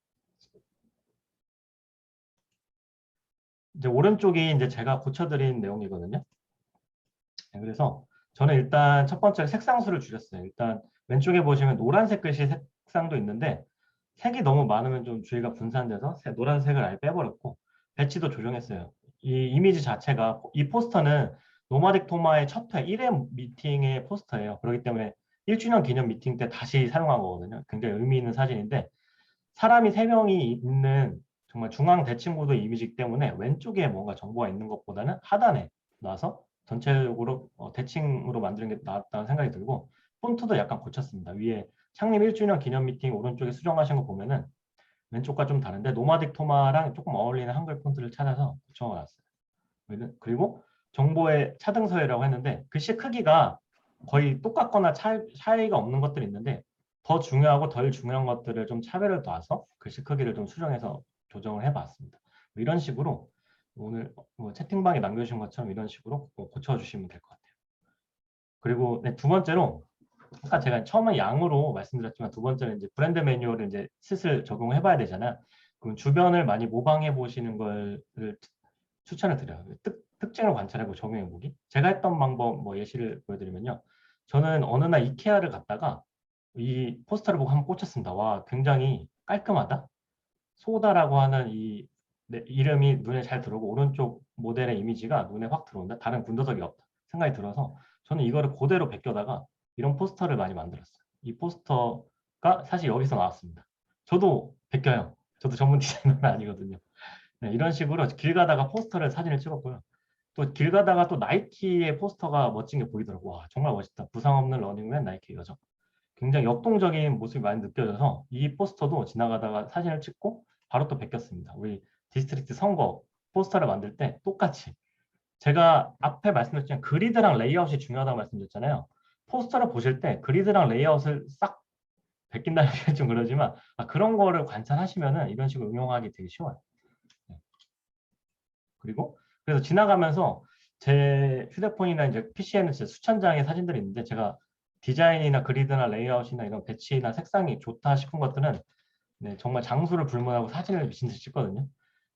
I: 이제 오른쪽이 이제 제가 고쳐드린 내용이거든요. 네, 그래서 저는 일단 첫 번째 색상수를 줄였어요. 일단 왼쪽에 보시면 노란색 글씨 색상도 있는데 색이 너무 많으면 좀 주의가 분산돼서 노란색을 아예 빼버렸고 배치도 조정했어요. 이 이미지 자체가 이 포스터는 노마딕 토마의 첫 회 1회 미팅의 포스터예요. 그렇기 때문에 1주년 기념 미팅 때 다시 사용한 거거든요. 굉장히 의미 있는 사진인데 사람이 3명이 있는 정말 중앙 대칭 구도 이미지이기 때문에 왼쪽에 뭔가 정보가 있는 것보다는 하단에 놔서 전체적으로 대칭으로 만드는 게 낫다는 생각이 들고 폰트도 약간 고쳤습니다. 위에 창립 1주년 기념 미팅 오른쪽에 수정하신 거 보면은 왼쪽과 좀 다른데 노마딕 토마랑 조금 어울리는 한글 폰트를 찾아서 붙여놨어요. 그리고 정보의 차등서열이라고 했는데 글씨 크기가 거의 똑같거나 차이가 없는 것들이 있는데 더 중요하고 덜 중요한 것들을 좀 차별을 둬서 글씨 크기를 좀 수정해서 조정을 해봤습니다. 이런 식으로 오늘 채팅방에 남겨주신 것처럼 이런 식으로 고쳐주시면 될 것 같아요. 그리고 네, 두 번째로 아까 제가 처음에 양으로 말씀드렸지만 두 번째는 이제 브랜드 매뉴얼을 이제 슬슬 적용해 봐야 되잖아요. 그럼 주변을 많이 모방해 보시는 걸 추천을 드려요. 특징을 관찰하고 적용해 보기. 제가 했던 방법 뭐 예시를 보여드리면요. 저는 어느 날 이케아를 갔다가 이 포스터를 보고 한번 꽂혔습니다. 와, 굉장히 깔끔하다. 소다라고 하는 이 이름이 눈에 잘 들어오고 오른쪽 모델의 이미지가 눈에 확 들어온다. 다른 군더더기 없다 생각이 들어서 저는 이거를 그대로 베껴다가 이런 포스터를 많이 만들었어요. 이 포스터가 사실 여기서 나왔습니다. 저도 베껴요. 저도 전문 디자이너는 아니거든요. 네, 이런 식으로 길 가다가 포스터를 사진을 찍었고요. 또 길 가다가 또 나이키의 포스터가 멋진 게 보이더라고요. 와, 정말 멋있다. 부상 없는 러닝맨 나이키 여정. 굉장히 역동적인 모습이 많이 느껴져서 이 포스터도 지나가다가 사진을 찍고 바로 또 베꼈습니다. 우리 디스트릭트 선거 포스터를 만들 때 똑같이 제가 앞에 말씀드렸지만 그리드랑 레이아웃이 중요하다고 말씀드렸잖아요. 포스터를 보실 때 그리드랑 레이아웃을 싹 베낀다는 게 좀 그러지만 그런 거를 관찰하시면은 이런 식으로 응용하기 되게 쉬워요. 네. 그리고 그래서 지나가면서 제 휴대폰이나 이제 PC에는 진짜 수천 장의 사진들이 있는데 제가 디자인이나 그리드나 레이아웃이나 이런 배치나 색상이 좋다 싶은 것들은 네, 정말 장소를 불문하고 사진을 미친 듯이 찍거든요.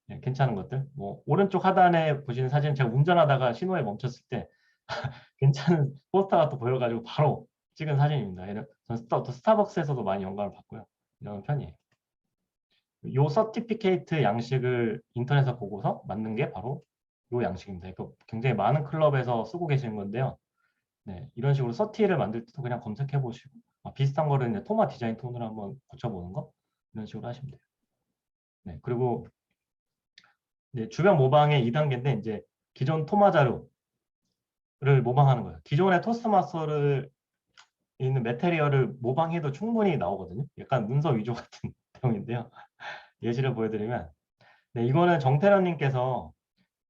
I: 네, 괜찮은 것들. 뭐 오른쪽 하단에 보시는 사진 제가 운전하다가 신호에 멈췄을 때 괜찮은 포스터가 또 보여가지고 바로 찍은 사진입니다. 저는 또 스타벅스에서도 많이 영감을 받고요. 이런 편이에요. 요 서티피케이트 양식을 인터넷에서 보고서 만든 게 바로 요 양식입니다. 이거 굉장히 많은 클럽에서 쓰고 계시는 건데요. 네, 이런 식으로 서티를 만들 때도 그냥 검색해 보시고 비슷한 거를 이제 토마 디자인 톤으로 한번 고쳐보는 거 이런 식으로 하시면 돼요. 네, 그리고 이제 주변 모방의 2단계인데 이제 기존 토마 자료를 모방하는 거예요. 기존의 토스트마스터를 있는 매테리얼을 모방해도 충분히 나오거든요. 약간 문서 위조 같은 내용인데요. 예시를 보여드리면 네, 이거는 정태련님께서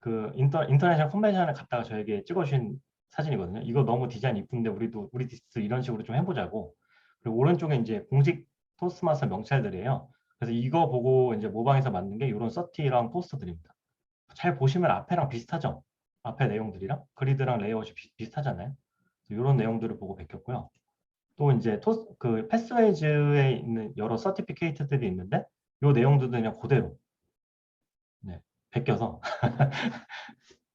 I: 그 인터내셔널 컨벤션을 갔다가 저에게 찍어주신 사진이거든요. 이거 너무 디자인 이쁜데 우리 디스트 이런 식으로 좀 해보자고. 그리고 오른쪽에 이제 공식 토스트마스터 명찰들이에요. 그래서 이거 보고 이제 모방해서 만든 게 이런 서티랑 포스터들입니다. 잘 보시면 앞에랑 비슷하죠? 앞에 내용들이랑 그리드랑 레이아웃이 비슷하잖아요. 이런 내용들을 보고 베꼈고요. 또 이제 그 패스웨이즈에 있는 여러 서티피케이트들이 있는데 이 내용들도 그냥 그대로 네, 베껴서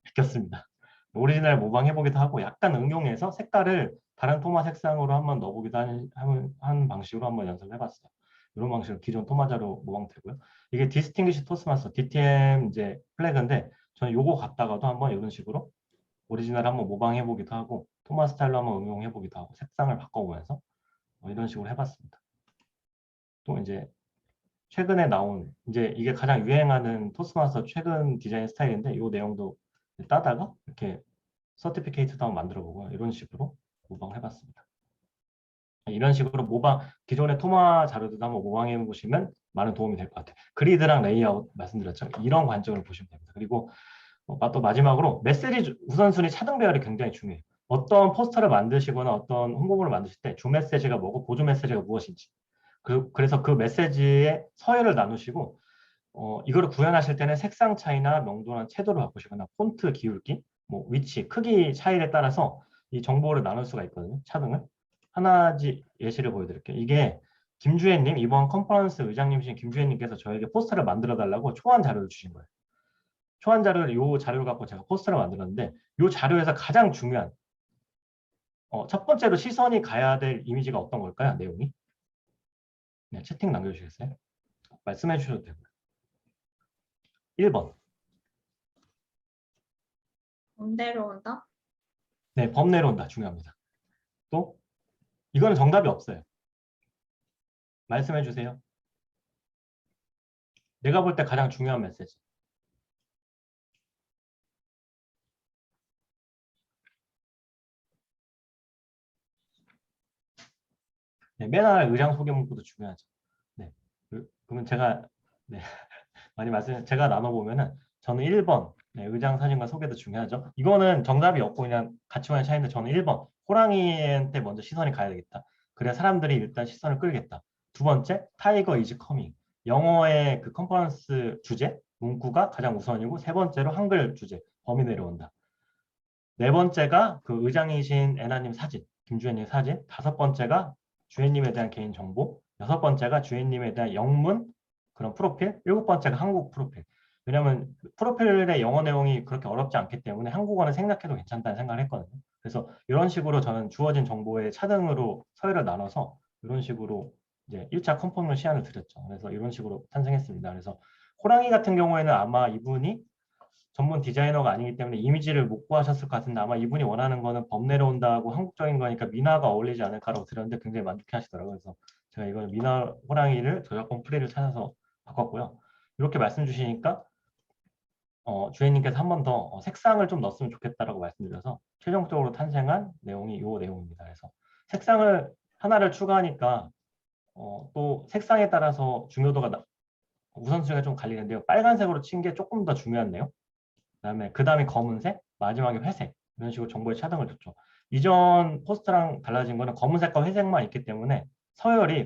I: 베꼈습니다. 오리지널 모방해보기도 하고 약간 응용해서 색깔을 다른 토마 색상으로 한번 넣어보기도 하는 방식으로 한번 연습해봤어요. 이런 방식으로 기존 토마자로 모방되고요. 이게 디스팅기시 토스마스터 DTM 이제 플래그인데 저는 요거 갖다가도 한번 이런 식으로 오리지널 한번 모방해보기도 하고 토마 스타일로 한번 응용해보기도 하고 색상을 바꿔보면서 이런 식으로 해봤습니다. 또 이제 최근에 나온 이제 이게 가장 유행하는 토스마스터 최근 디자인 스타일인데 이 내용도 따다가 이렇게 서티피케이트도 한번 만들어보고 이런 식으로 모방을 해봤습니다. 이런 식으로 기존의 토마 자료들도 한번 모방해 보시면 많은 도움이 될 것 같아요. 그리드랑 레이아웃 말씀드렸죠. 이런 관점을 보시면 됩니다. 그리고 또 마지막으로 메시지 우선순위 차등 배열이 굉장히 중요해요. 어떤 포스터를 만드시거나 어떤 홍보물을 만드실 때 주 메시지가 뭐고 보조 메시지가 무엇인지 그래서 그 메시지의 서열을 나누시고 이거를 구현하실 때는 색상 차이나 명도나 채도를 바꾸시거나 폰트 기울기, 뭐 위치, 크기 차이에 따라서 이 정보를 나눌 수가 있거든요. 차등을. 하나지 예시를 보여드릴게요. 이게 김주혜님, 이번 컨퍼런스 의장님이신 김주혜님께서 저에게 포스터를 만들어 달라고 초안 자료를 주신 거예요. 초안 자료를 이 자료를 갖고 제가 포스터를 만들었는데 이 자료에서 가장 중요한 첫 번째로 시선이 가야 될 이미지가 어떤 걸까요? 내용이? 네, 채팅 남겨주시겠어요? 말씀해 주셔도 되고요. 1번.
C: 범 내려온다?
I: 네, 범 내려온다. 중요합니다. 또 이거는 정답이 없어요. 말씀해 주세요. 내가 볼 때 가장 중요한 메시지. 네, 맨 하나 의장 소개 문구도 중요하죠. 네. 그러면 제가 네, 많이 제가 나눠보면은 저는 1번 네, 의장 사진과 소개도 중요하죠. 이거는 정답이 없고 그냥 가치관의 차이인데 저는 1번 호랑이한테 먼저 시선이 가야 되겠다. 그래야 사람들이 일단 시선을 끌겠다. 두 번째 타이거 이즈 커밍. 영어의 그 컨퍼런스 주제 문구가 가장 우선이고 세 번째로 한글 주제 범이 내려온다. 네 번째가 그 의장이신 애나님 사진, 김주현님 사진. 다섯 번째가 주현님에 대한 개인 정보. 여섯 번째가 주현님에 대한 영문 그런 프로필. 일곱 번째가 한국 프로필. 왜냐하면 프로필의 영어 내용이 그렇게 어렵지 않기 때문에 한국어는 생략해도 괜찮다는 생각을 했거든요. 그래서 이런 식으로 저는 주어진 정보의 차등으로 서열을 나눠서 이런 식으로 이제 1차 컨펌을 시안을 드렸죠. 그래서 이런 식으로 탄생했습니다. 그래서 호랑이 같은 경우에는 아마 이분이 전문 디자이너가 아니기 때문에 이미지를 못 구하셨을 것 같은데 아마 이분이 원하는 거는 범 내려온다고 한국적인 거니까 미나가 어울리지 않을까라고 들었는데 굉장히 만족해 하시더라고요. 그래서 제가 이걸 미나 호랑이를 저작권 프리를 찾아서 바꿨고요. 이렇게 말씀 주시니까 주혜님께서 한 번 더 색상을 좀 넣었으면 좋겠다라고 말씀드려서 최종적으로 탄생한 내용이 이 내용입니다. 그래서 색상을 하나를 추가하니까 또 색상에 따라서 중요도가 우선순위가 좀 갈리는데요. 빨간색으로 친 게 조금 더 중요한데요. 그 다음에 검은색, 마지막에 회색 이런 식으로 정보의 차등을 줬죠. 이전 포스트랑 달라진 거는 검은색과 회색만 있기 때문에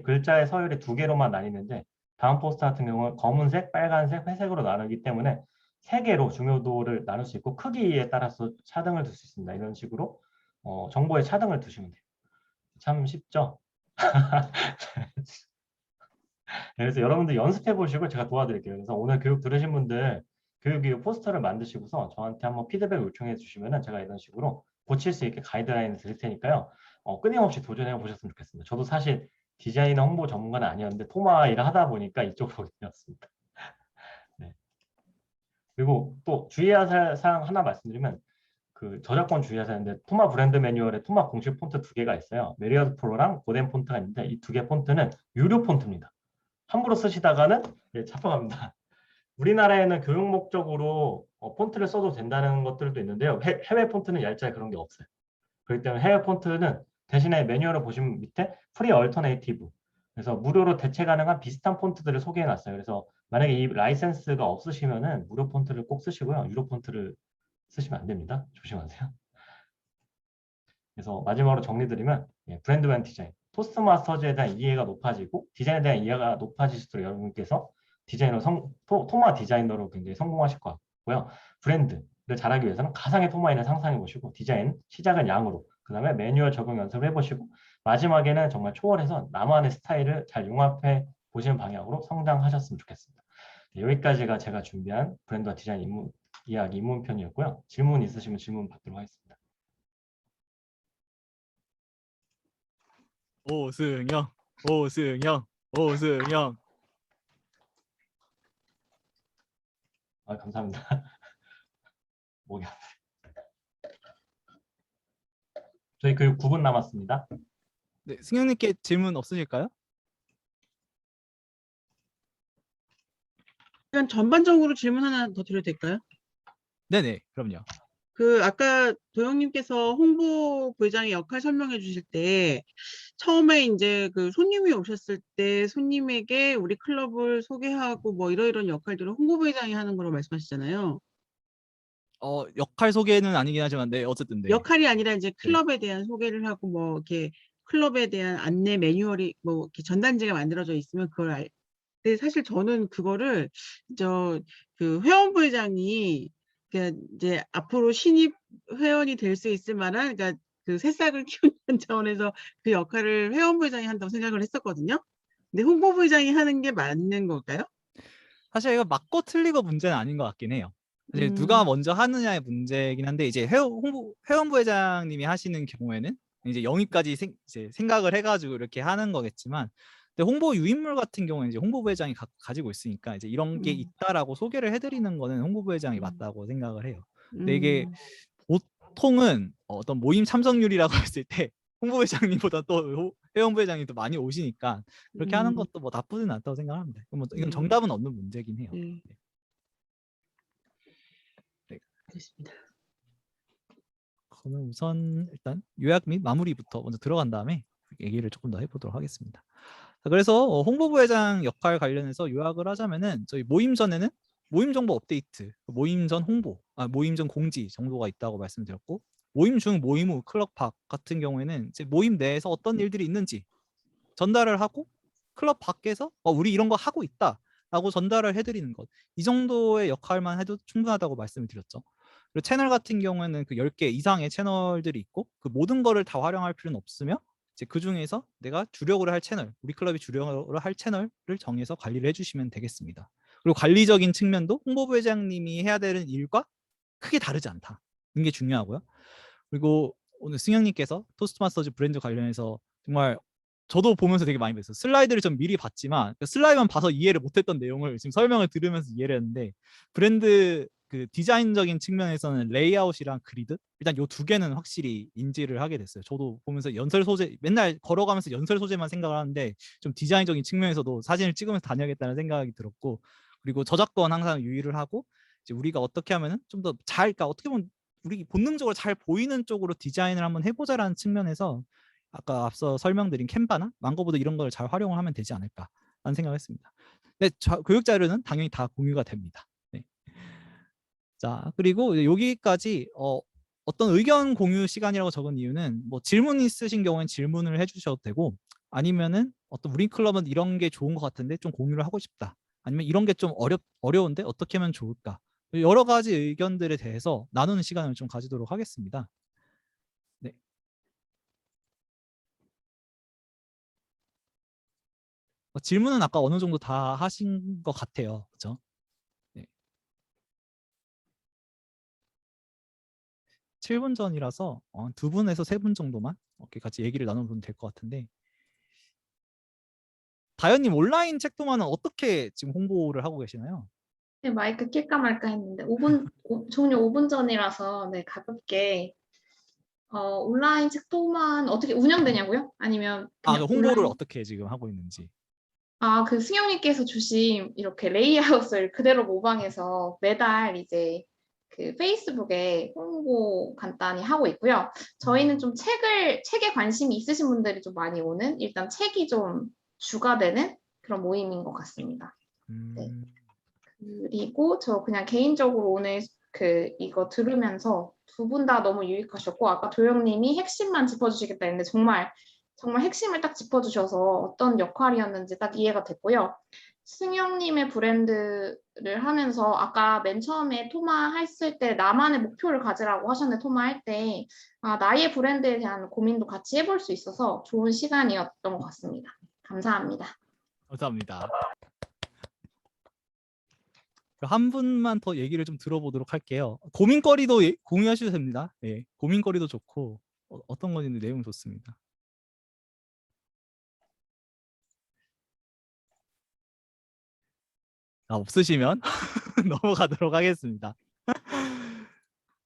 I: 글자의 서열이 두 개로만 나뉘는데 다음 포스트 같은 경우는 검은색, 빨간색, 회색으로 나누기 때문에 세 개로 중요도를 나눌 수 있고 크기에 따라서 차등을 둘 수 있습니다. 이런 식으로 정보의 차등을 두시면 돼요. 참 쉽죠? 그래서 여러분들 연습해 보시고 제가 도와드릴게요. 그래서 오늘 교육 들으신 분들 교육 포스터를 만드시고서 저한테 한번 피드백 요청해 주시면은 제가 이런 식으로 고칠 수 있게 가이드라인을 드릴 테니까요. 끊임없이 도전해 보셨으면 좋겠습니다. 저도 사실 디자이너 홍보 전문가는 아니었는데 토마 일을 하다 보니까 이쪽으로 되었습니다. 네. 그리고 또 주의할 사항 하나 말씀드리면 그 저작권 주의할 사항인데 토마 브랜드 매뉴얼에 토마 공식 폰트 두 개가 있어요. 메리어드 프로랑 고덴 폰트가 있는데 이 두 개 폰트는 유료 폰트입니다. 함부로 쓰시다가는 잡혀갑니다. 우리나라에는 교육 목적으로 폰트를 써도 된다는 것들도 있는데요. 해외 폰트는 얄짤 그런 게 없어요. 그렇기 때문에 해외 폰트는 대신에 매뉴얼을 보시면 밑에 프리 얼터네이티브 그래서 무료로 대체 가능한 비슷한 폰트들을 소개해 놨어요. 그래서 만약에 이 라이센스가 없으시면은 무료 폰트를 꼭 쓰시고요. 유료 폰트를 쓰시면 안 됩니다. 조심하세요. 그래서 마지막으로 정리드리면 브랜드 앤 디자인 토스트마스터즈에 대한 이해가 높아지고 디자인에 대한 이해가 높아지시도록 여러분께서 토마 디자이너로 굉장히 성공하실 것 같고요. 브랜드를 잘하기 위해서는 가상의 토마인을 상상해 보시고 디자인 시작은 양으로 그 다음에 매뉴얼 적용 연습을 해보시고 마지막에는 정말 초월해서 나만의 스타일을 잘 융합해 보시는 방향으로 성장하셨으면 좋겠습니다. 여기까지가 제가 준비한 브랜드와 디자인 이야기 입문편이었고요. 질문 있으시면 질문 받도록 하겠습니다.
A: 오승영, 오승영, 오승영.
I: 감사합니다. 목이 아프네. 저희 교육 9분 남았습니다.
A: 네, 승영님께 질문 없으실까요?
D: 약간 전반적으로 질문 하나 더 드려도 될까요?
A: 네네, 그럼요.
D: 아까 도영님께서 홍보 부회장의 역할 설명해 주실 때 처음에 이제 그 손님이 오셨을 때 손님에게 우리 클럽을 소개하고 뭐 이런 역할들을 홍보 부회장이 하는 거로 말씀하시잖아요.
A: 역할 소개는 아니긴 하지만 네, 어쨌든 네.
D: 역할이 아니라 이제 클럽에 대한 소개를 하고 뭐 이렇게 클럽에 대한 안내 매뉴얼이 뭐 이렇게 전단지가 만들어져 있으면 그걸 근데 사실 저는 그거를 그 회원 부회장이 그러니까 이제 앞으로 신입 회원이 될 수 있을 만한 그러니까 그 새싹을 키우는 차원에서 그 역할을 회원 부회장이 한다고 생각을 했었거든요. 근데 홍보 부회장이 하는 게 맞는 걸까요?
A: 사실 이거 맞고 틀리고 문제는 아닌 것 같긴 해요. 사실 누가 먼저 하느냐의 문제이긴 한데 이제 회원부 회장님이 하시는 경우에는 이제 영위까지 이제 생각을 해가지고 이렇게 하는 거겠지만, 근데 홍보 유인물 같은 경우는 이제 홍보부 회장이 가지고 있으니까 이제 이런 게 있다라고 소개를 해드리는 거는 홍보부 회장이 맞다고 생각을 해요. 근데 이게 보통은 어떤 모임 참석률이라고 했을 때 홍보 회장님보다 또 회원부 회장이 더 많이 오시니까 그렇게 하는 것도 뭐 나쁘진 않다고 생각합니다. 이건 정답은 없는 문제긴 해요. 네.
D: 알겠습니다.
A: 그러면 우선 일단 요약 및 마무리부터 먼저 들어간 다음에 얘기를 조금 더 해보도록 하겠습니다. 자, 그래서 홍보부회장 역할 관련해서 요약을 하자면은 저희 모임 전에는 모임 정보 업데이트, 모임 전 홍보, 모임 전 공지 정도가 있다고 말씀드렸고, 모임 중, 모임 후, 클럽 밖 같은 경우에는 이제 모임 내에서 어떤 일들이 있는지 전달을 하고, 클럽 밖에서 우리 이런 거 하고 있다라고 전달을 해드리는 것, 이 정도의 역할만 해도 충분하다고 말씀을 드렸죠. 그리고 채널 같은 경우에는 그 10개 이상의 채널들이 있고, 그 모든 거를 다 활용할 필요는 없으며 이제 그 중에서 내가 주력으로 할 채널, 우리 클럽이 주력으로 할 채널을 정해서 관리를 해주시면 되겠습니다. 그리고 관리적인 측면도 홍보부 회장님이 해야 되는 일과 크게 다르지 않다. 이게 중요하고요. 그리고 오늘 승영님께서 토스트마스터즈 브랜드 관련해서 정말 저도 보면서 되게 많이 배웠어요. 슬라이드를 좀 미리 봤지만 그 슬라이드만 봐서 이해를 못했던 내용을 지금 설명을 들으면서 이해를 했는데, 브랜드 그 디자인적인 측면에서는 레이아웃이랑 그리드, 일단 요 두 개는 확실히 인지를 하게 됐어요. 저도 보면서 연설 소재, 맨날 걸어가면서 연설 소재만 생각을 하는데 좀 디자인적인 측면에서도 사진을 찍으면서 다녀야겠다는 생각이 들었고, 그리고 저작권 항상 유의를 하고, 이제 우리가 어떻게 하면은 좀 더 잘, 그러니까 어떻게 보면 우리 본능적으로 잘 보이는 쪽으로 디자인을 한번 해보자라는 측면에서 아까 앞서 설명드린 캔바나 망고보드 이런 걸 잘 활용을 하면 되지 않을까라는 생각을 했습니다. 네, 교육 자료는 당연히 다 공유가 됩니다. 네. 자, 그리고 여기까지 어떤 의견 공유 시간이라고 적은 이유는 뭐 질문 있으신 경우엔 질문을 해주셔도 되고, 아니면은 어떤 우리 클럽은 이런 게 좋은 것 같은데 좀 공유를 하고 싶다, 아니면 이런 게 좀 어려운데 어떻게 하면 좋을까, 여러 가지 의견들에 대해서 나누는 시간을 좀 가지도록 하겠습니다. 네. 질문은 아까 어느 정도 다 하신 것 같아요. 그렇죠? 네. 7분 전이라서 2분에서 3분 정도만 이렇게 같이 얘기를 나눠보면 될 것 같은데, 다현님 온라인 책도만은 어떻게 지금 홍보를 하고 계시나요?
C: 네, 마이크 낄까 말까 했는데 5분 종료 5분 전이라서 네, 가볍게 온라인 책도만 어떻게 운영되냐고요? 아니면 그냥
A: 그 홍보를
C: 온라인?
A: 어떻게 지금 하고 있는지.
C: 그 승영님께서 주신 이렇게 레이아웃을 그대로 모방해서 매달 이제 그 페이스북에 홍보 간단히 하고 있고요. 저희는 좀 책에 관심이 있으신 분들이 좀 많이 오는, 일단 책이 좀 주가 되는 그런 모임인 것 같습니다. 네. 그리고 저 그냥 개인적으로 오늘 이거 들으면서 두 분 다 너무 유익하셨고, 아까 도영님이 핵심만 짚어주시겠다 했는데 정말 핵심을 딱 짚어주셔서 어떤 역할이었는지 딱 이해가 됐고요. 승영님의 브랜드를 하면서 아까 맨 처음에 토마 했을 때 나만의 목표를 가지라고 하셨는데, 토마 할 때 나의 브랜드에 대한 고민도 같이 해볼 수 있어서 좋은 시간이었던 것 같습니다. 감사합니다.
A: 감사합니다. 한 분만 더 얘기를 좀 들어보도록 할게요. 고민거리도 공유하셔도 됩니다. 네, 고민거리도 좋고 어떤 건지 내용 좋습니다. 없으시면 넘어가도록 하겠습니다.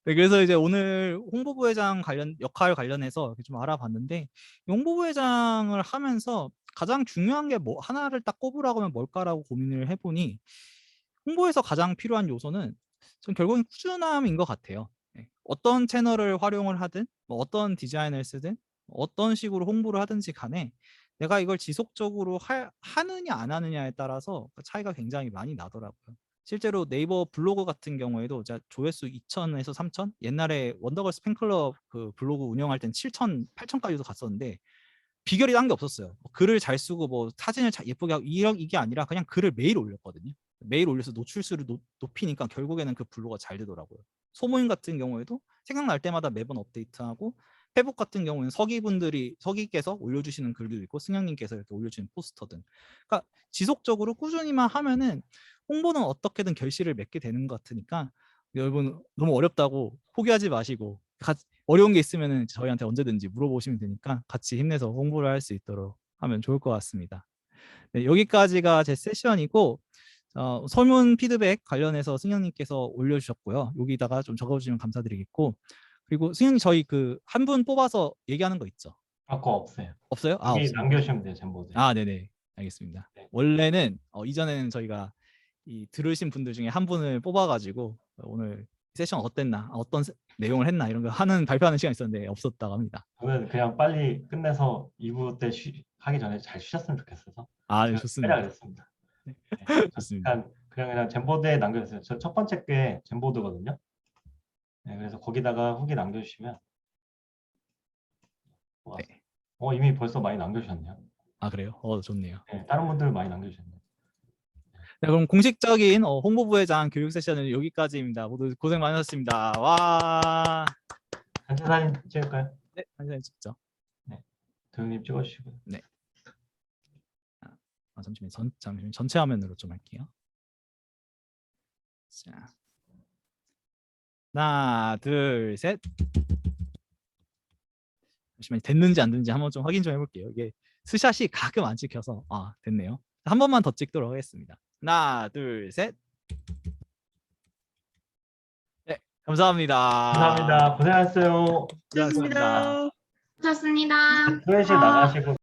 A: 네, 그래서 이제 오늘 홍보부회장 역할 관련해서 좀 알아봤는데, 홍보부회장을 하면서 가장 중요한 게 뭐 하나를 딱 꼽으라고 하면 뭘까라고 고민을 해보니, 홍보에서 가장 필요한 요소는 전 결국엔 꾸준함인 것 같아요. 네, 어떤 채널을 활용을 하든 뭐 어떤 디자인을 쓰든 어떤 식으로 홍보를 하든지 간에 내가 이걸 지속적으로 하느냐 안 하느냐에 따라서 차이가 굉장히 많이 나더라고요. 실제로 네이버 블로그 같은 경우에도 조회수 2,000에서 3,000, 옛날에 원더걸스 팬클럽 그 블로그 운영할 땐 7,000, 8,000까지도 갔었는데 비결이 딴 게 없었어요. 글을 잘 쓰고 뭐 사진을 예쁘게 하고 이게 아니라 그냥 글을 매일 올렸거든요. 매일 올려서 노출수를 높이니까 결국에는 그 블로그가 잘 되더라고요. 소모임 같은 경우에도 생각날 때마다 매번 업데이트하고, 페북 같은 경우는 서기께서 올려주시는 글도 있고 승영님께서 이렇게 올려주는 포스터 등, 그러니까 지속적으로 꾸준히만 하면은 홍보는 어떻게든 결실을 맺게 되는 것 같으니까, 여러분 너무 어렵다고 포기하지 마시고 어려운 게 있으면 저희한테 언제든지 물어보시면 되니까 같이 힘내서 홍보를 할 수 있도록 하면 좋을 것 같습니다. 네, 여기까지가 제 세션이고, 설문 피드백 관련해서 승영님께서 올려주셨고요. 여기다가 좀 적어주시면 감사드리겠고, 그리고 승영님 저희 한 분 뽑아서 얘기하는 거 있죠?
I: 그거 없어요.
A: 없어요?
I: 여기
A: 없습니다.
I: 남겨주시면 돼요, 전부.
A: 네네, 알겠습니다.
I: 네.
A: 원래는 이전에는 저희가 들으신 분들 중에 한 분을 뽑아가지고 오늘 세션 어땠나, 어떤 내용을 했나 이런 거 하는 발표하는 시간이 있었는데 없었다고 합니다.
I: 저는 그냥 빨리 끝내서 2부 때 하기 전에 잘 쉬셨으면 좋겠어서
A: 아, 네,
I: 제가
A: 좋습니다.
I: 그랬습니다. 네,
A: 좋습니다.
I: 그냥 젠보드에 남겨주세요. 저 첫 번째 게 젠보드거든요. 네, 그래서 거기다가 후기 남겨주시면
A: 네.
I: 이미 벌써 많이 남겨주셨네요.
A: 아, 그래요? 좋네요.
I: 네, 다른 분들 많이 남겨주셨네요.
A: 네, 그럼 공식적인 홍보부회장 교육 세션은 여기까지입니다. 모두 고생 많으셨습니다. 와.
I: 단체 사진 찍을까요?
A: 네, 한 시간 찍죠.
I: 도영님 찍어주시고요.
A: 잠시만요. 전체 화면으로 좀 할게요. 자, 하나, 둘, 셋. 잠시만요. 됐는지 안 됐는지 한번 좀 확인 좀 해볼게요. 이게 스샷이 가끔 안 찍혀서 됐네요. 한 번만 더 찍도록 하겠습니다. 하나, 둘, 셋. 네, 감사합니다.
I: 감사합니다. 고생하셨어요.
A: 고생하셨습니다.
D: 고맙습니다.
C: 좋습니다.
I: 수혜씨 나가시고